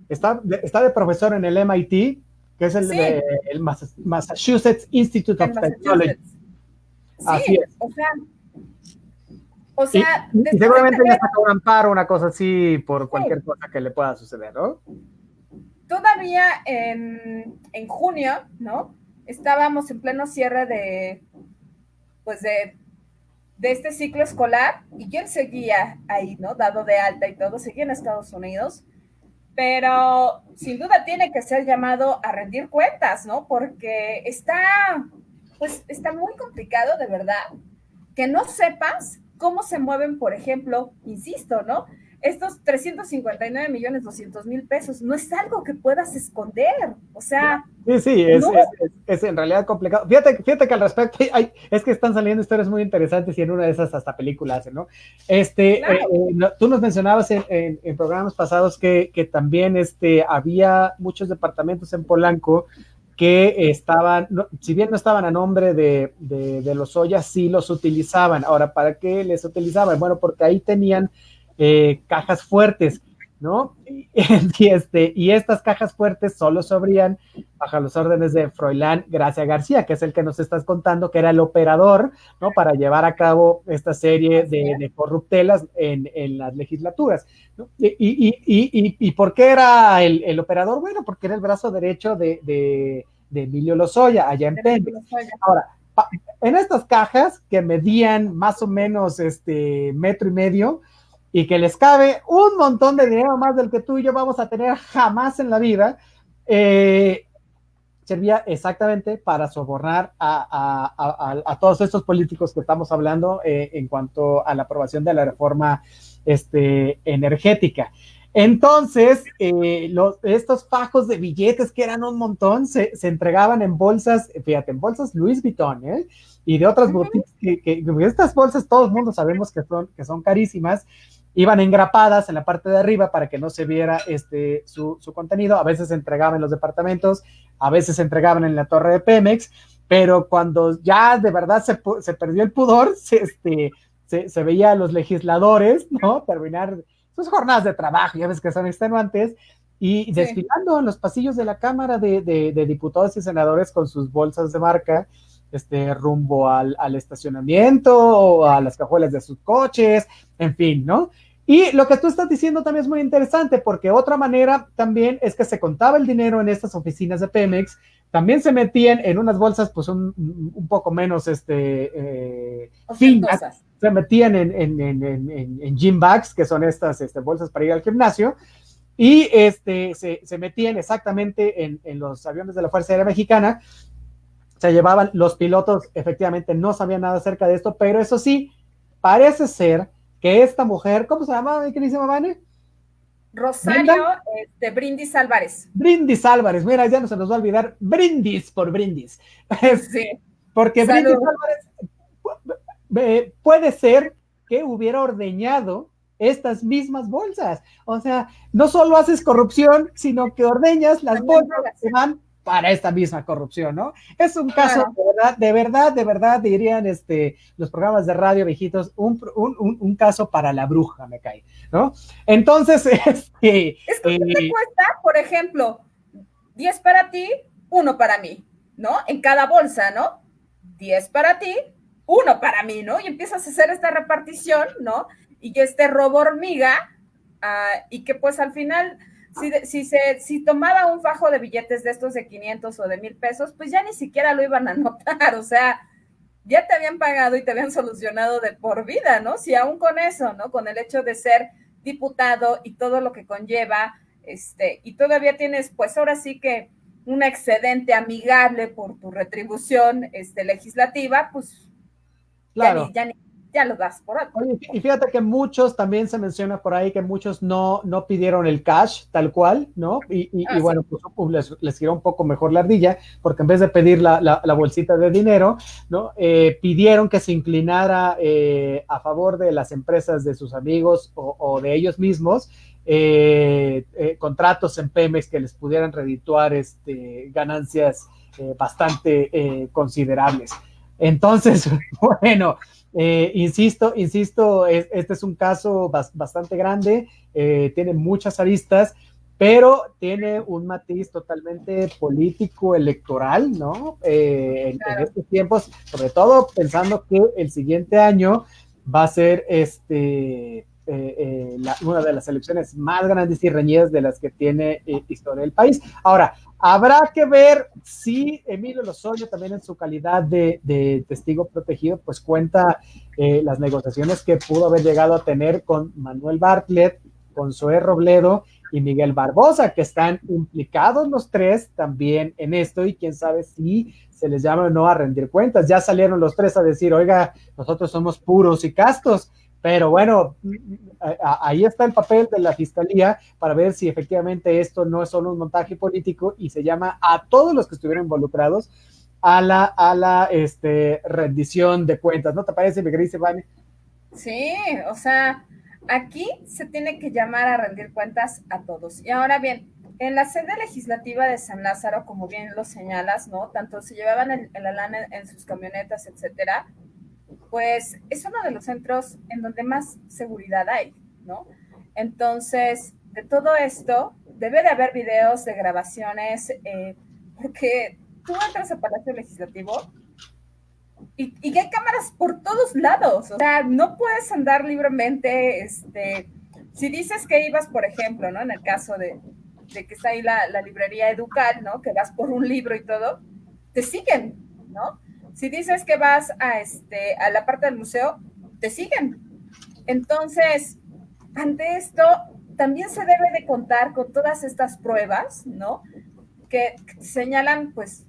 Está de profesor en el MIT, que es el Massachusetts Institute of Technology. Sí, así es. O sea, y seguramente ya sacó un amparo, una cosa así, por cualquier cosa que le pueda suceder, ¿no? Todavía en junio, ¿no? Estábamos en pleno cierre de este ciclo escolar y él seguía ahí, ¿no? Dado de alta y todo, seguía en Estados Unidos, pero sin duda tiene que ser llamado a rendir cuentas, ¿no? Porque está muy complicado, de verdad, que no sepas cómo se mueven, por ejemplo, insisto, ¿no? Estos 359,200,000 pesos no es algo que puedas esconder, o sea... Sí, es en realidad complicado. Fíjate que al respecto, es que están saliendo historias muy interesantes y en una de esas hasta películas, ¿no? Claro. Tú nos mencionabas en programas pasados que también había muchos departamentos en Polanco que estaban, si bien no estaban a nombre de Lozoya, sí los utilizaban. Ahora, ¿para qué les utilizaban? Bueno, porque ahí tenían cajas fuertes, ¿no? Y estas cajas fuertes solo se abrían bajo los órdenes de Froilán Gracia García, que es el que nos estás contando, que era el operador, ¿no? Para llevar a cabo esta serie de corruptelas en las legislaturas, ¿no? ¿Y por qué era el operador? Bueno, porque era el brazo derecho de Emilio Lozoya, allá en Pemex. Ahora, en estas cajas que medían más o menos 1,5 metros, y que les cabe un montón de dinero más del que tú y yo vamos a tener jamás en la vida, servía exactamente para sobornar a todos estos políticos que estamos hablando en cuanto a la aprobación de la reforma energética. Entonces, estos fajos de billetes que eran un montón, se entregaban en bolsas, fíjate, en bolsas Louis Vuitton, y de otras boutiques, que estas bolsas todos el mundo sabemos que son carísimas, iban engrapadas en la parte de arriba para que no se viera su contenido. A veces se entregaban en los departamentos, a veces se entregaban en la torre de Pemex, pero cuando ya de verdad se perdió el pudor, se veía a los legisladores, ¿no? Terminar sus jornadas de trabajo, ya ves que son extenuantes, y desfilando en los pasillos de la Cámara de Diputados y Senadores con sus bolsas de marca, rumbo al estacionamiento, o a las cajuelas de sus coches, en fin, ¿no? Y lo que tú estás diciendo también es muy interesante, porque otra manera también es que se contaba el dinero en estas oficinas de Pemex, también se metían en unas bolsas pues un poco menos finas, se metían en gym bags, que son estas bolsas para ir al gimnasio, y se metían exactamente en los aviones de la Fuerza Aérea Mexicana. Se llevaban, los pilotos efectivamente no sabían nada acerca de esto, pero eso sí, parece ser que esta mujer, ¿cómo se llama, mi queridísima Vane? Rosario Brenda, Brindis Álvarez. Brindis Álvarez, mira, ya no se nos va a olvidar Brindis por Brindis. Sí, Porque Brindis salud. Álvarez puede ser que hubiera ordeñado estas mismas bolsas. O sea, no solo haces corrupción, sino que ordeñas las También bolsas drogas. que van para esta misma corrupción, ¿no? Es un caso Claro. de verdad, dirían los programas de radio viejitos, un caso para la bruja, me cae, ¿no? Entonces, Es que ¿qué te cuesta, por ejemplo, 10 para ti, 1 para mí, ¿no? En cada bolsa, ¿no? 10 para ti, 1 para mí, ¿no? Y empiezas a hacer esta repartición, ¿no? Y que este robo hormiga, y que pues al final, si tomaba un fajo de billetes de estos de 500 o de 1000 pesos, pues ya ni siquiera lo iban a notar, o sea, ya te habían pagado y te habían solucionado de por vida, ¿no? Si aún con eso, ¿no? Con el hecho de ser diputado y todo lo que conlleva, y todavía tienes, pues ahora sí que un excedente amigable por tu retribución legislativa, pues claro. ya lo das por alto. Oye, y fíjate que muchos, también se menciona por ahí que muchos no pidieron el cash tal cual, ¿no? Y Sí. bueno, pues les giró un poco mejor la ardilla, porque en vez de pedir la bolsita de dinero, ¿no? Pidieron que se inclinara a favor de las empresas de sus amigos o de ellos mismos, contratos en Pemex que les pudieran redituar ganancias bastante considerables. Entonces, bueno, insisto, este es un caso bastante grande, tiene muchas aristas, pero tiene un matiz totalmente político, electoral, ¿no? En Claro. estos tiempos, sobre todo pensando que el siguiente año va a ser una de las elecciones más grandes y reñidas de las que tiene historia del país. Ahora, habrá que ver si Emilio Lozoya, también en su calidad de testigo protegido, pues cuenta las negociaciones que pudo haber llegado a tener con Manuel Bartlett, con Zoé Robledo y Miguel Barbosa, que están implicados los tres también en esto, y quién sabe si se les llama o no a rendir cuentas. Ya salieron los tres a decir, oiga, nosotros somos puros y castos, pero bueno, ahí está el papel de la fiscalía para ver si efectivamente esto no es solo un montaje político y se llama a todos los que estuvieron involucrados a la rendición de cuentas. ¿No te parece, mi querida Iván? Sí, o sea, aquí se tiene que llamar a rendir cuentas a todos. Y ahora bien, en la sede legislativa de San Lázaro, como bien lo señalas, ¿no? Tanto se llevaban la lana en sus camionetas, etcétera, pues es uno de los centros en donde más seguridad hay, ¿no? Entonces, de todo esto, debe de haber videos de grabaciones, porque tú entras al Palacio Legislativo y hay cámaras por todos lados, o sea, no puedes andar libremente, si dices que ibas, por ejemplo, ¿no? En el caso de que está ahí la librería Educal, ¿no? Que vas por un libro y todo, te siguen, ¿no? Si dices que vas a la parte del museo, te siguen. Entonces, ante esto, también se debe de contar con todas estas pruebas, ¿no? Que señalan, pues,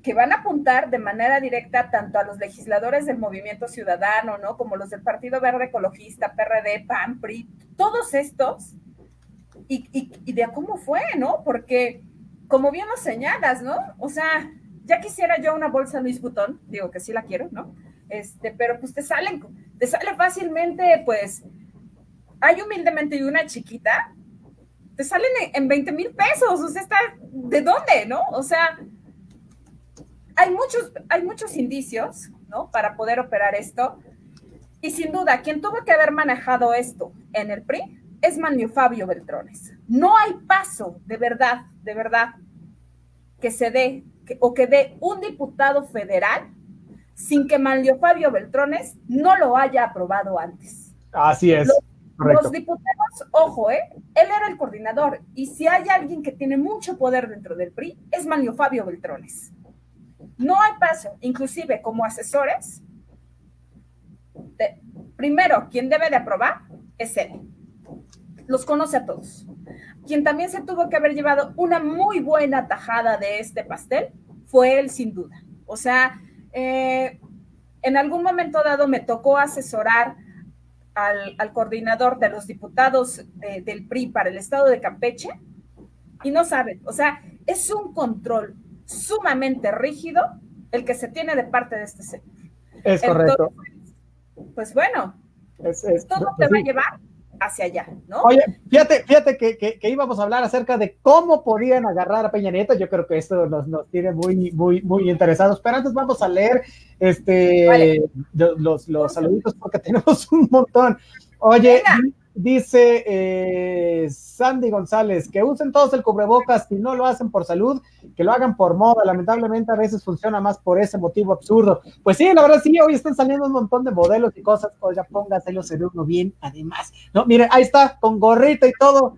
que van a apuntar de manera directa tanto a los legisladores del Movimiento Ciudadano, ¿no? Como los del Partido Verde Ecologista, PRD, PAN, PRI, todos estos, y de cómo fue, ¿no? Porque, como bien lo señalas, ¿no? O sea, ya quisiera yo una bolsa Luis Butón, digo que sí la quiero, ¿no? Pero pues te sale fácilmente, pues, hay humildemente y una chiquita, te salen en 20,000 pesos, o sea, ¿de dónde, no? O sea, hay muchos indicios, ¿no? Para poder operar esto. Y sin duda, quien tuvo que haber manejado esto en el PRI es Manlio Fabio Beltrones. No hay paso, de verdad, que se dé, o que dé un diputado federal sin que Manlio Fabio Beltrones no lo haya aprobado antes. Así es, Los correcto. diputados, ojo, él era el coordinador, y si hay alguien que tiene mucho poder dentro del PRI, es Manlio Fabio Beltrones. No hay paso, inclusive como asesores, primero, quien debe de aprobar es él. Los conoce a todos. Quien también se tuvo que haber llevado una muy buena tajada de este pastel fue él, sin duda. O sea, en algún momento dado me tocó asesorar al coordinador de los diputados del PRI para el estado de Campeche y no saben, o sea, es un control sumamente rígido el que se tiene de parte de este señor. Es correcto. Entonces, pues bueno, todo pues te va a llevar hacia allá, ¿no? Oye, fíjate que íbamos a hablar acerca de cómo podían agarrar a Peña Nieto. Yo creo que esto nos tiene muy interesados, pero antes vamos a leer los saluditos porque tenemos un montón. Oye, venga. Dice Sandy González, que usen todos el cubrebocas, si no lo hacen por salud, que lo hagan por moda. Lamentablemente a veces funciona más por ese motivo absurdo. Pues sí, la verdad sí, hoy están saliendo un montón de modelos y cosas. Oiga, póngaselo, se ve uno bien, además. No, mire, ahí está, con gorrita y todo.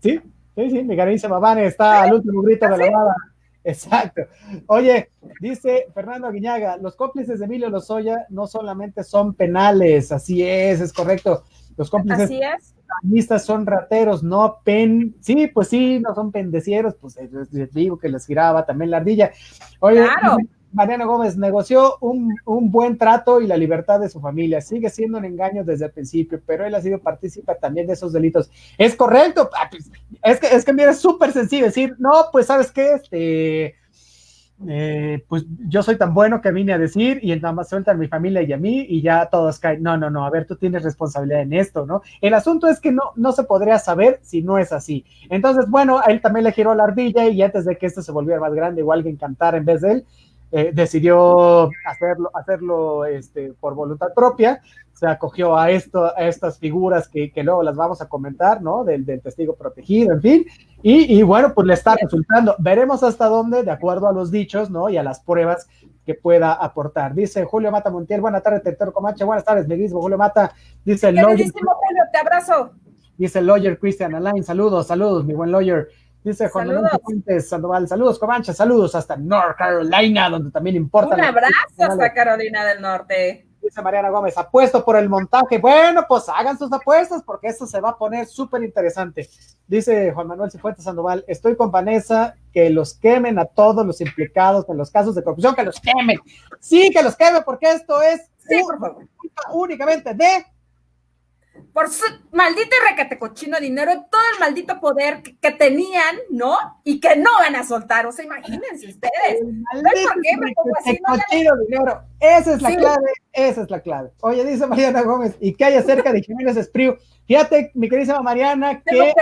Sí, mi carísima Vane está al último grito de la baba. Exacto. Oye, dice Fernando Aguiñaga, los cómplices de Emilio Lozoya no solamente son penales, así es correcto. Los cómplices feministas son rateros, no sí, pues sí, no son pendecieros, pues les digo que les giraba también la ardilla. Oye, claro. Mariano Gómez negoció un buen trato y la libertad de su familia. Sigue siendo un engaño desde el principio, pero él ha sido partícipe también de esos delitos. Es correcto, es que mira, es súper sencillo decir, no, pues ¿sabes qué? Pues yo soy tan bueno que vine a decir y nada más sueltan a mi familia y a mí y ya todos caen. No, a ver, tú tienes responsabilidad en esto, ¿no? El asunto es que no se podría saber si no es así. Entonces, bueno, a él también le giró la ardilla y antes de que esto se volviera más grande o alguien cantara en vez de él, decidió hacerlo por voluntad propia. Se acogió a estas figuras que luego las vamos a comentar, ¿no? Del testigo protegido, en fin, y bueno, pues le está resultando. Veremos hasta dónde, de acuerdo a los dichos, ¿no? Y a las pruebas que pueda aportar. Dice Julio Mata Montiel, buenas tardes, Territorio Comanche, buenas tardes, mi mismo Julio Mata. Dice el lawyer, Julio, te abrazo. Dice el lawyer Cristian Alain, saludos, mi buen lawyer. Dice Juan Manuel Fuentes Sandoval, saludos Comanche, saludos hasta North Carolina, donde también importa. Un abrazo hasta Carolina del Norte. Dice Mariana Gómez, apuesto por el montaje. Bueno, pues hagan sus apuestas porque esto se va a poner súper interesante. Dice Juan Manuel Cifuentes Sandoval, estoy con Vanessa, que los quemen a todos los implicados en los casos de corrupción, que los quemen. Sí, que los quemen porque esto es únicamente por su maldito y requete cochino dinero, todo el maldito poder que tenían, ¿no? Y que no van a soltar, o sea, imagínense ustedes. ¿Por qué me pongo así? Cochino dinero, esa es la clave. Oye, dice Mariana Gómez, ¿y qué hay acerca de Jiménez Espriu? Fíjate, mi queridísima Mariana, que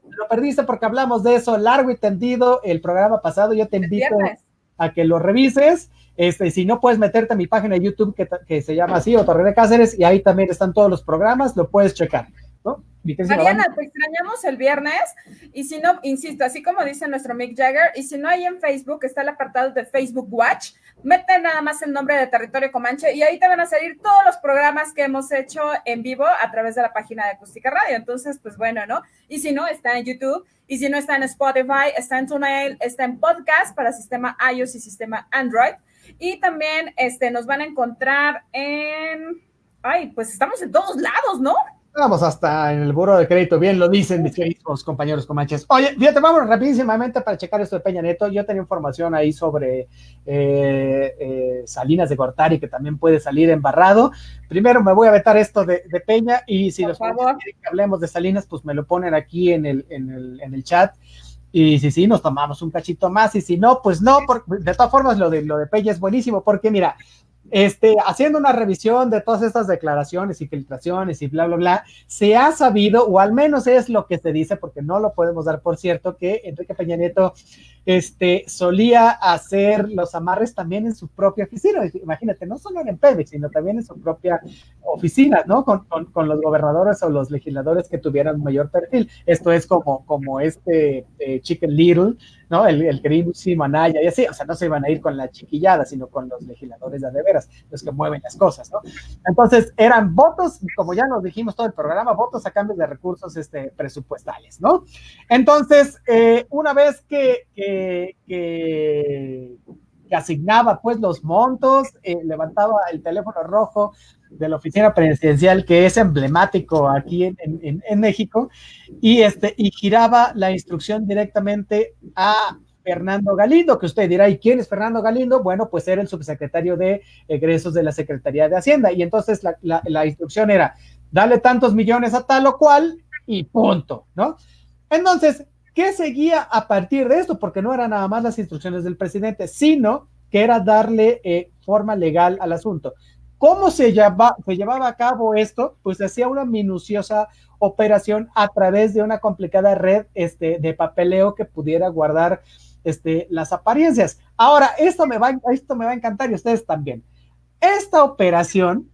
lo perdiste porque hablamos de eso largo y tendido el programa pasado. Yo te invito a que lo revises. Si no, puedes meterte a mi página de YouTube que se llama así, Otorrene Cáceres, y ahí también están todos los programas, lo puedes checar, ¿no? Mariana, te extrañamos el viernes, y si no, insisto, así como dice nuestro Mick Jagger, y si no hay en Facebook, está el apartado de Facebook Watch, mete nada más el nombre de Territorio Comanche, y ahí te van a salir todos los programas que hemos hecho en vivo a través de la página de Acústica Radio. Entonces, pues bueno, ¿no? Y si no, está en YouTube, y si no, está en Spotify, está en TuneIn, está en podcast para sistema iOS y sistema Android. Y también nos van a encontrar pues estamos en todos lados, ¿no? Vamos hasta en el buró de crédito, bien lo dicen mis queridos compañeros comanches. Oye, fíjate, vamos rapidísimamente para checar esto de Peña Nieto. Yo tenía información ahí sobre Salinas de Gortari, que también puede salir embarrado. Primero me voy a vetar esto de Peña, y si los quieren que hablemos de Salinas, pues me lo ponen aquí en el chat. Y si sí, nos tomamos un cachito más, y si no, pues no, de todas formas lo de Peña es buenísimo, porque mira, haciendo una revisión de todas estas declaraciones y filtraciones y bla, bla, bla, se ha sabido, o al menos es lo que se dice, porque no lo podemos dar por cierto, que Enrique Peña Nieto solía hacer los amarres también en su propia oficina. Imagínate, no solo en Pemex, sino también en su propia oficina, ¿no? Con los gobernadores o los legisladores que tuvieran mayor perfil. Esto es como Chicken Little, ¿no? El queridísimo Anaya y así, o sea, no se iban a ir con la chiquillada, sino con los legisladores de veras, los que mueven las cosas, ¿no? Entonces, eran votos, como ya nos dijimos todo el programa, votos a cambio de recursos presupuestales, ¿no? Entonces, una vez que asignaba pues los montos, levantaba el teléfono rojo de la oficina presidencial, que es emblemático aquí en México, y giraba la instrucción directamente a Fernando Galindo, que usted dirá, ¿y quién es Fernando Galindo? Bueno, pues era el subsecretario de egresos de la Secretaría de Hacienda, y entonces la instrucción era, dale tantos millones a tal o cual, y punto, ¿no? Entonces, ¿qué seguía a partir de esto? Porque no eran nada más las instrucciones del presidente, sino que era darle forma legal al asunto. ¿Cómo se llevaba a cabo esto? Pues se hacía una minuciosa operación a través de una complicada red de papeleo que pudiera guardar las apariencias. Ahora, esto me va a encantar y ustedes también. Esta operación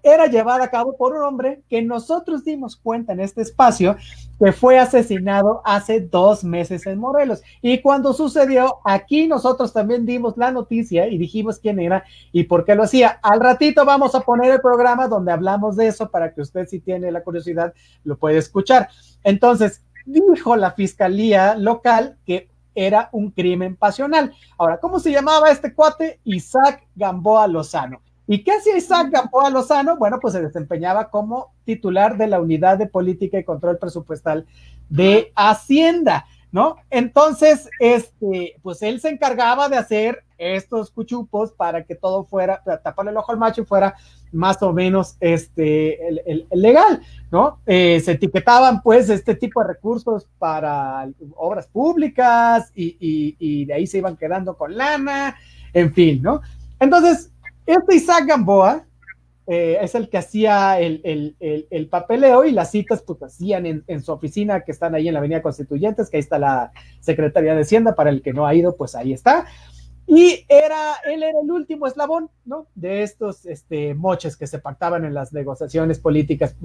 era llevada a cabo por un hombre que nosotros dimos cuenta en este espacio que fue asesinado hace 2 meses en Morelos. Y cuando sucedió, aquí nosotros también dimos la noticia y dijimos quién era y por qué lo hacía. Al ratito vamos a poner el programa donde hablamos de eso para que usted, si tiene la curiosidad, lo puede escuchar. Entonces, dijo la fiscalía local que era un crimen pasional. Ahora, ¿cómo se llamaba este cuate? Isaac Gamboa Lozano. ¿Y qué hacía Isaac Gamboa Lozano? Bueno, pues se desempeñaba como titular de la Unidad de Política y Control Presupuestal de Hacienda, ¿no? Entonces, pues él se encargaba de hacer estos cuchupos para que todo fuera, para taparle el ojo al macho y fuera más o menos el legal, ¿no? Se etiquetaban pues este tipo de recursos para obras públicas y de ahí se iban quedando con lana, en fin, ¿no? Entonces, Isaac Gamboa es el que hacía el papeleo y las citas pues hacían en su oficina que están ahí en la Avenida Constituyentes, que ahí está la Secretaría de Hacienda, para el que no ha ido, pues ahí está. Y él era el último eslabón, ¿no? De estos moches que se pactaban en las negociaciones políticas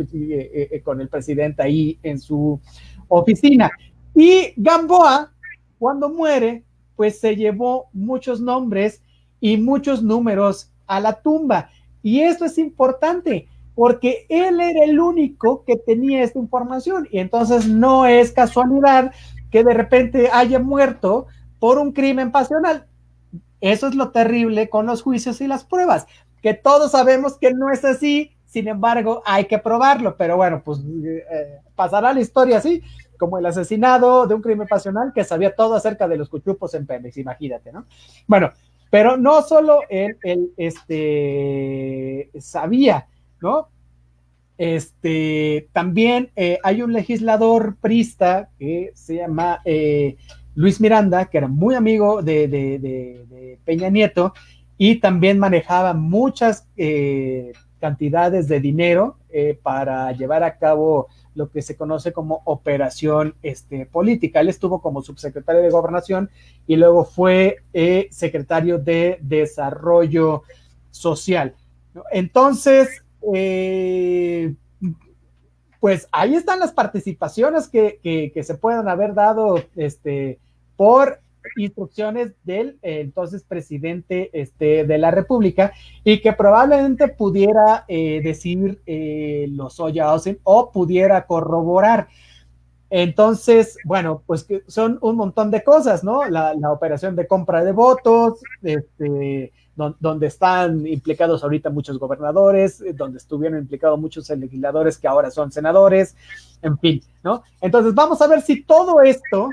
con el presidente ahí en su oficina. Y Gamboa, cuando muere, pues se llevó muchos nombres y muchos números a la tumba. Y esto es importante porque él era el único que tenía esta información y entonces no es casualidad que de repente haya muerto por un crimen pasional. Eso es lo terrible con los juicios y las pruebas, que todos sabemos que no es así, sin embargo hay que probarlo, pero bueno, pues pasará la historia así, como el asesinado de un crimen pasional que sabía todo acerca de los cuchupos en Pemex, imagínate, ¿no? Bueno, pero no solo él sabía, ¿no? También hay un legislador priista que se llama Luis Miranda, que era muy amigo de Peña Nieto y también manejaba muchas cantidades de dinero para llevar a cabo lo que se conoce como operación política. Él estuvo como subsecretario de Gobernación y luego fue secretario de Desarrollo Social. Entonces, pues ahí están las participaciones que se puedan haber dado por instrucciones del entonces presidente de la República y que probablemente pudiera decir Lozoya Austin o pudiera corroborar. Entonces, bueno, pues que son un montón de cosas, ¿no? La operación de compra de votos, donde están implicados ahorita muchos gobernadores, donde estuvieron implicados muchos legisladores que ahora son senadores, en fin, ¿no? Entonces, vamos a ver si todo esto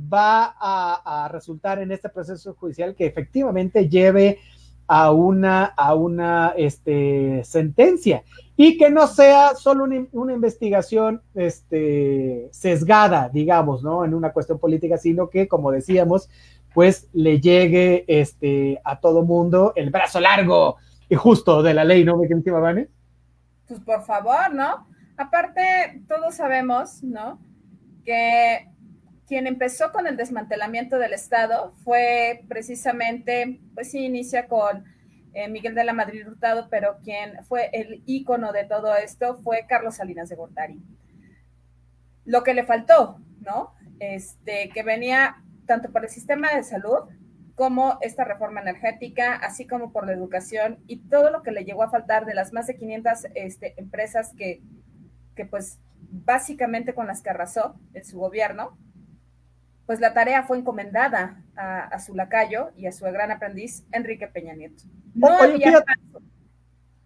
va a resultar en este proceso judicial que efectivamente lleve a una sentencia y que no sea solo una investigación sesgada, digamos, ¿no? En una cuestión política, sino que, como decíamos, pues le llegue a todo mundo el brazo largo y justo de la ley, ¿no, mi querida Vane? Pues por favor, ¿no? Aparte, todos sabemos, ¿no? Que quien empezó con el desmantelamiento del Estado fue precisamente, pues sí, inicia con Miguel de la Madrid Hurtado, pero quien fue el ícono de todo esto fue Carlos Salinas de Gortari. Lo que le faltó, ¿no? Que venía tanto por el sistema de salud como esta reforma energética, así como por la educación y todo lo que le llegó a faltar de las más de 500 empresas que pues básicamente con las que arrasó en su gobierno, pues la tarea fue encomendada a su lacayo y a su gran aprendiz, Enrique Peña Nieto. No había paso.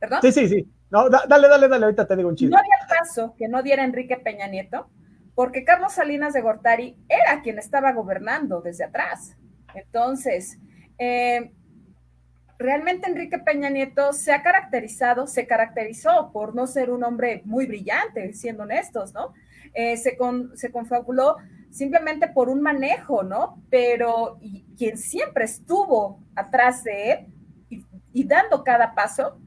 ¿Perdón? Sí. No, dale, ahorita te digo un chiste. No había paso que no diera Enrique Peña Nieto porque Carlos Salinas de Gortari era quien estaba gobernando desde atrás. Entonces, realmente Enrique Peña Nieto se caracterizó por no ser un hombre muy brillante, siendo honestos, ¿no? Se confabuló simplemente por un manejo, ¿no? Pero quien siempre estuvo atrás de él y dando cada paso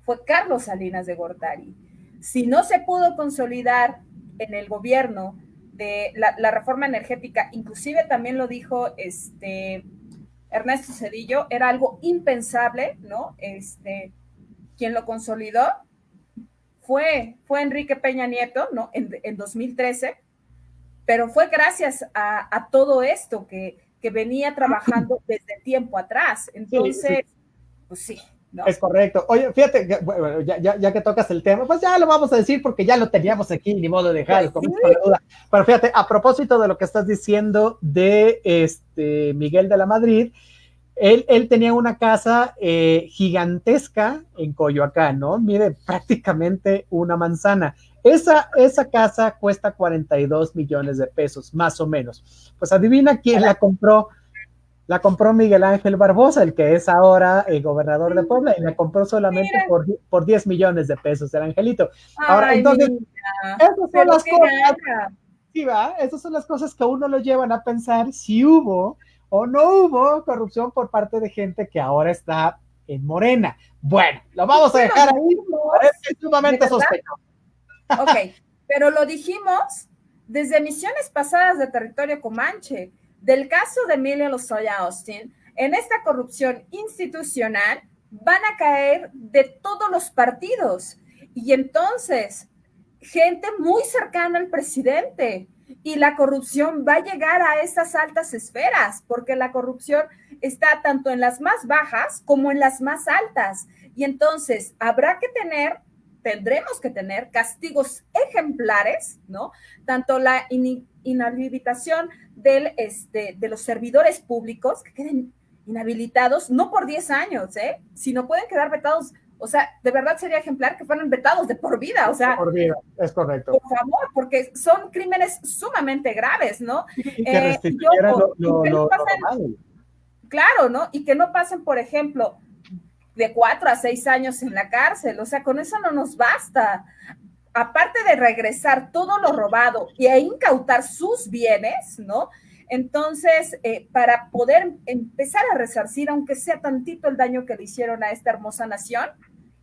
fue Carlos Salinas de Gortari. Si no se pudo consolidar en el gobierno de la reforma energética, inclusive también lo dijo Ernesto Zedillo, era algo impensable, ¿no? Quien lo consolidó fue Enrique Peña Nieto, ¿no? En 2013, pero fue gracias a todo esto que venía trabajando desde tiempo atrás. Entonces, sí. Pues sí. ¿No? Es correcto. Oye, fíjate, bueno, ya que tocas el tema, pues ya lo vamos a decir porque ya lo teníamos aquí, ni modo de dejar pues sí. Con la duda. Pero fíjate, a propósito de lo que estás diciendo de Miguel de la Madrid, él tenía una casa gigantesca en Coyoacán, ¿no? Mire, prácticamente una manzana. Esa casa cuesta 42 millones de pesos, más o menos. Pues adivina quién la compró. La compró Miguel Ángel Barbosa, el que es ahora el gobernador de Puebla, y la compró solamente por 10 millones de pesos, el angelito. Ahora, ay, entonces, esas son las cosas, sí, ¿va? Esas son las cosas que a uno lo llevan a pensar si hubo o no hubo corrupción por parte de gente que ahora está en Morena. Bueno, lo vamos a dejar ahí, es sumamente sospechoso. Ok, pero lo dijimos desde emisiones pasadas de Territorio Comanche, del caso de Emilio Lozoya Austin. En esta corrupción institucional van a caer de todos los partidos, y entonces gente muy cercana al presidente, y la corrupción va a llegar a esas altas esferas, porque la corrupción está tanto en las más bajas como en las más altas, y entonces tendremos que tener castigos ejemplares, ¿no? Tanto la inhabilitación de los servidores públicos, que queden inhabilitados, no por 10 años, sino pueden quedar vetados. O sea, de verdad sería ejemplar que fueran vetados de por vida, o sea. Por vida, es correcto. Por favor, porque son crímenes sumamente graves, ¿no? Y que restituyeran lo claro, ¿no? Y que no pasen, por ejemplo, de 4 a 6 años en la cárcel. O sea, con eso no nos basta. Aparte de regresar todo lo robado y incautar sus bienes, ¿no? Entonces, para poder empezar a resarcir, aunque sea tantito el daño que le hicieron a esta hermosa nación,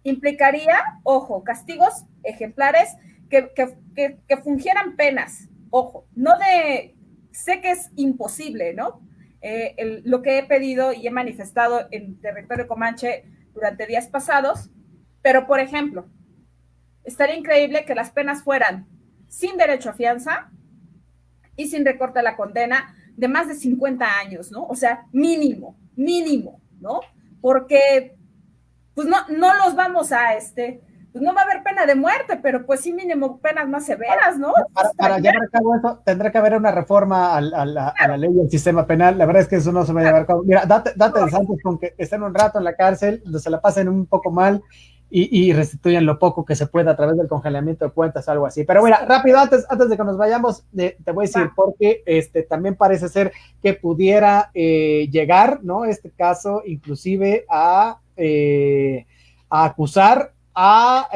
implicaría, ojo, castigos ejemplares que fungieran penas. Ojo, sé que es imposible, ¿no? Lo que he pedido y he manifestado en Territorio Comanche durante días pasados, pero, por ejemplo, estaría increíble que las penas fueran sin derecho a fianza y sin recorte a la condena de más de 50 años, ¿no? O sea, mínimo, ¿no? Porque, pues no los vamos a, pues no va a haber pena de muerte, pero pues sí mínimo penas más severas, ¿no? Para llevar a cabo eso, tendrá que haber una reforma a la ley del sistema penal. La verdad es que eso no se va a llevar a cabo. Mira, date de santos con que estén un rato en la cárcel, donde se la pasen un poco mal y restituyan lo poco que se pueda a través del congelamiento de cuentas, algo así. Pero mira, rápido, antes de que nos vayamos, te voy a decir, porque también parece ser que pudiera llegar, ¿no? Este caso, inclusive a acusar al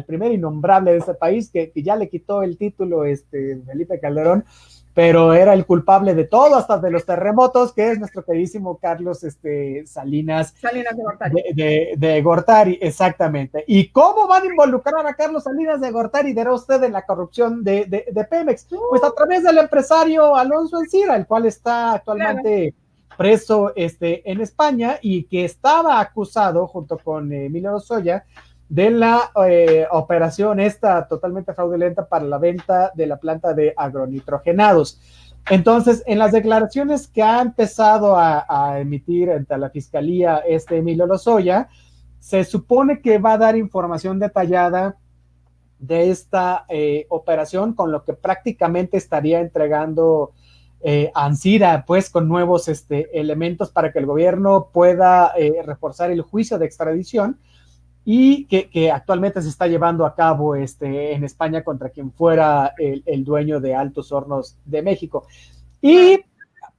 primer innombrable de este país, que ya le quitó el título Felipe Calderón, pero era el culpable de todo, hasta de los terremotos, que es nuestro queridísimo Carlos Salinas de Gortari. De Gortari, exactamente. ¿Y cómo van a involucrar a Carlos Salinas de Gortari, dirá usted, en la corrupción de Pemex? Pues a través del empresario Alonso Ancira, el cual está actualmente preso en España, y que estaba acusado junto con Emilio Lozoya de la operación totalmente fraudulenta para la venta de la planta de agronitrogenados. Entonces, en las declaraciones que ha empezado a emitir ante la fiscalía Emilio Lozoya, se supone que va a dar información detallada de esta operación, con lo que prácticamente estaría entregando Ancira, pues, con nuevos elementos para que el gobierno pueda reforzar el juicio de extradición. y que actualmente se está llevando a cabo en España contra quien fuera el dueño de Altos Hornos de México. ¿Y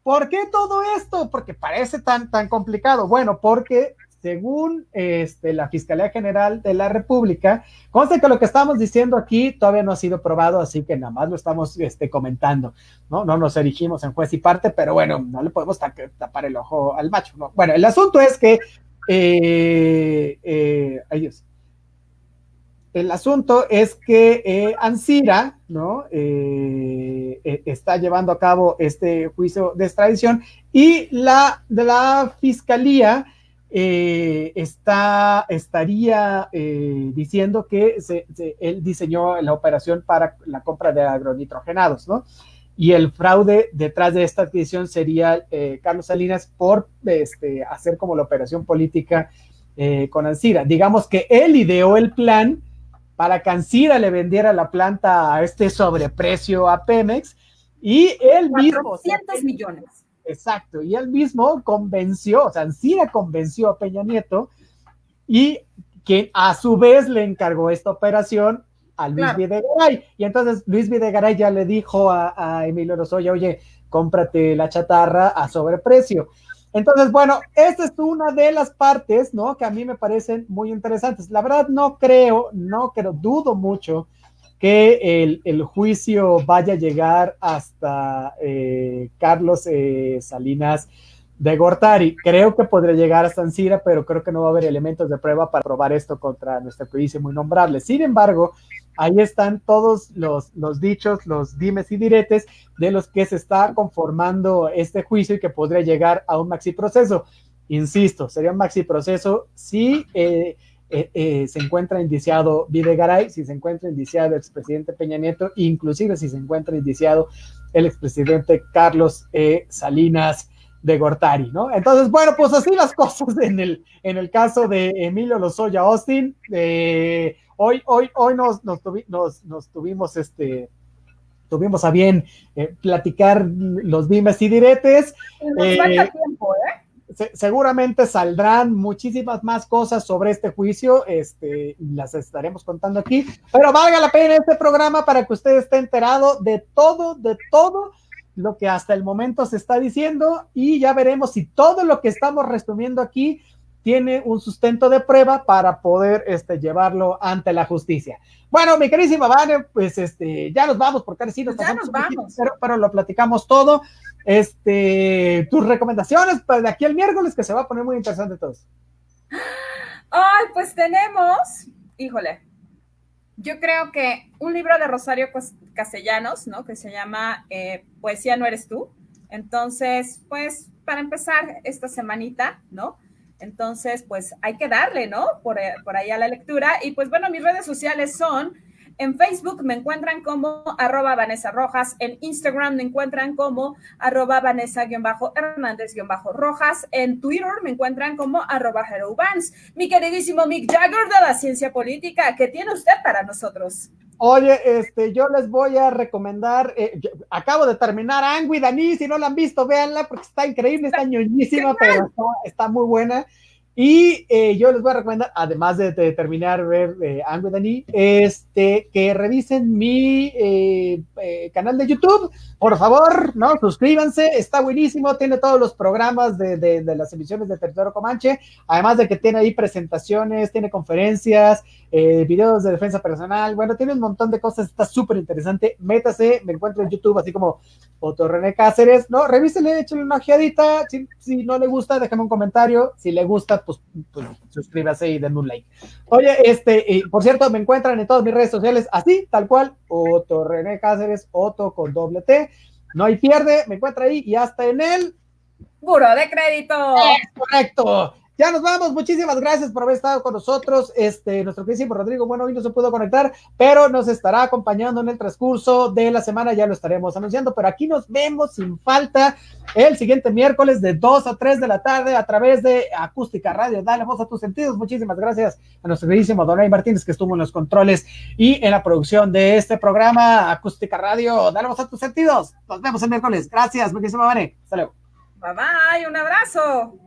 por qué todo esto? Porque parece tan complicado. Bueno, porque según la Fiscalía General de la República, conste que lo que estamos diciendo aquí todavía no ha sido probado, así que nada más lo estamos comentando, ¿no? No nos erigimos en juez y parte, pero bueno, no le podemos tapar el ojo al macho, ¿no? Bueno, el asunto es que ay Dios. El asunto es que Ancira, ¿no? Está llevando a cabo este juicio de extradición y la Fiscalía estaría diciendo que él diseñó la operación para la compra de agronitrogenados, ¿no? Y el fraude detrás de esta adquisición sería Carlos Salinas por hacer como la operación política con Ancira. Digamos que él ideó el plan para que Ancira le vendiera la planta a sobreprecio a Pemex y él mismo... 400 millones. Exacto, y él mismo convenció, o sea, Ancira convenció a Peña Nieto y quien a su vez le encargó esta operación a Luis Videgaray. Y entonces Luis Videgaray ya le dijo a Emilio Lozoya, oye, cómprate la chatarra a sobreprecio. Entonces, bueno, esta es una de las partes, ¿no? Que a mí me parecen muy interesantes. La verdad no creo, dudo mucho que el juicio vaya a llegar hasta Carlos Salinas de Gortari. Creo que podría llegar hasta Ancira, pero creo que no va a haber elementos de prueba para probar esto contra nuestro queridísimo innombrable. Sin embargo, ahí están todos los dichos, los dimes y diretes de los que se está conformando este juicio y que podría llegar a un maxi proceso. Insisto, sería un maxi proceso si se encuentra indiciado Videgaray, si se encuentra indiciado el expresidente Peña Nieto, inclusive si se encuentra indiciado el expresidente Carlos Salinas de Gortari, ¿no? Entonces, bueno, pues así las cosas en el caso de Emilio Lozoya Austin. Hoy nos tuvimos a bien platicar los dimes y diretes. Nos falta tiempo, seguramente saldrán muchísimas más cosas sobre este juicio, las estaremos contando aquí, pero valga la pena este programa para que usted esté enterado de todo lo que hasta el momento se está diciendo y ya veremos si todo lo que estamos resumiendo aquí tiene un sustento de prueba para poder llevarlo ante la justicia. Bueno, mi queridísima Vane, pues ya nos vamos, porque ahora sí nos vamos. Pero lo platicamos todo. Tus recomendaciones para de aquí al miércoles, que se va a poner muy interesante todo. Ay, pues tenemos, híjole, yo creo que un libro de Rosario Castellanos, ¿no? Que se llama Poesía no eres tú. Entonces, pues, para empezar esta semanita, ¿no? Entonces, pues, hay que darle, ¿no? Por ahí a la lectura. Y pues, bueno, mis redes sociales son... En Facebook me encuentran como @Vanessa Rojas, en Instagram me encuentran como @Vanessa_Hernández_Rojas, en Twitter me encuentran como @HeroVans. Mi queridísimo Mick Jagger de la ciencia política, ¿qué tiene usted para nosotros? Oye, yo les voy a recomendar, acabo de terminar Angry Dani, si no la han visto, véanla porque está increíble, está ñoñísima, pero está muy buena. Y yo les voy a recomendar, además de terminar ver Angry Dani, que revisen mi canal de YouTube, por favor, ¿no? Suscríbanse, está buenísimo, tiene todos los programas de las emisiones de Territorio Comanche, además de que tiene ahí presentaciones, tiene conferencias, videos de defensa personal, bueno, tiene un montón de cosas, está súper interesante, métase, me encuentro en YouTube así como Otto René Cáceres, ¿no? Revísele, échale una ojeadita, si no le gusta, déjame un comentario, si le gusta, pues suscríbase y denme un like. Oye, por cierto, me encuentran en todas mis redes sociales así, tal cual, Otto René Cáceres, Otto con doble T, no hay pierde, me encuentra ahí y hasta en el Buró de Crédito. Correcto. Ya nos vamos, muchísimas gracias por haber estado con nosotros, nuestro queridísimo Rodrigo, bueno, hoy no se pudo conectar, pero nos estará acompañando en el transcurso de la semana, ya lo estaremos anunciando, pero aquí nos vemos sin falta el siguiente miércoles de 2 a 3 de la tarde a través de Acústica Radio, dale voz a tus sentidos. Muchísimas gracias a nuestro queridísimo Donay Martínez, que estuvo en los controles y en la producción de este programa, Acústica Radio, dale voz a tus sentidos. Nos vemos el miércoles, gracias, muchísimas, Vane, hasta luego. Bye bye, un abrazo.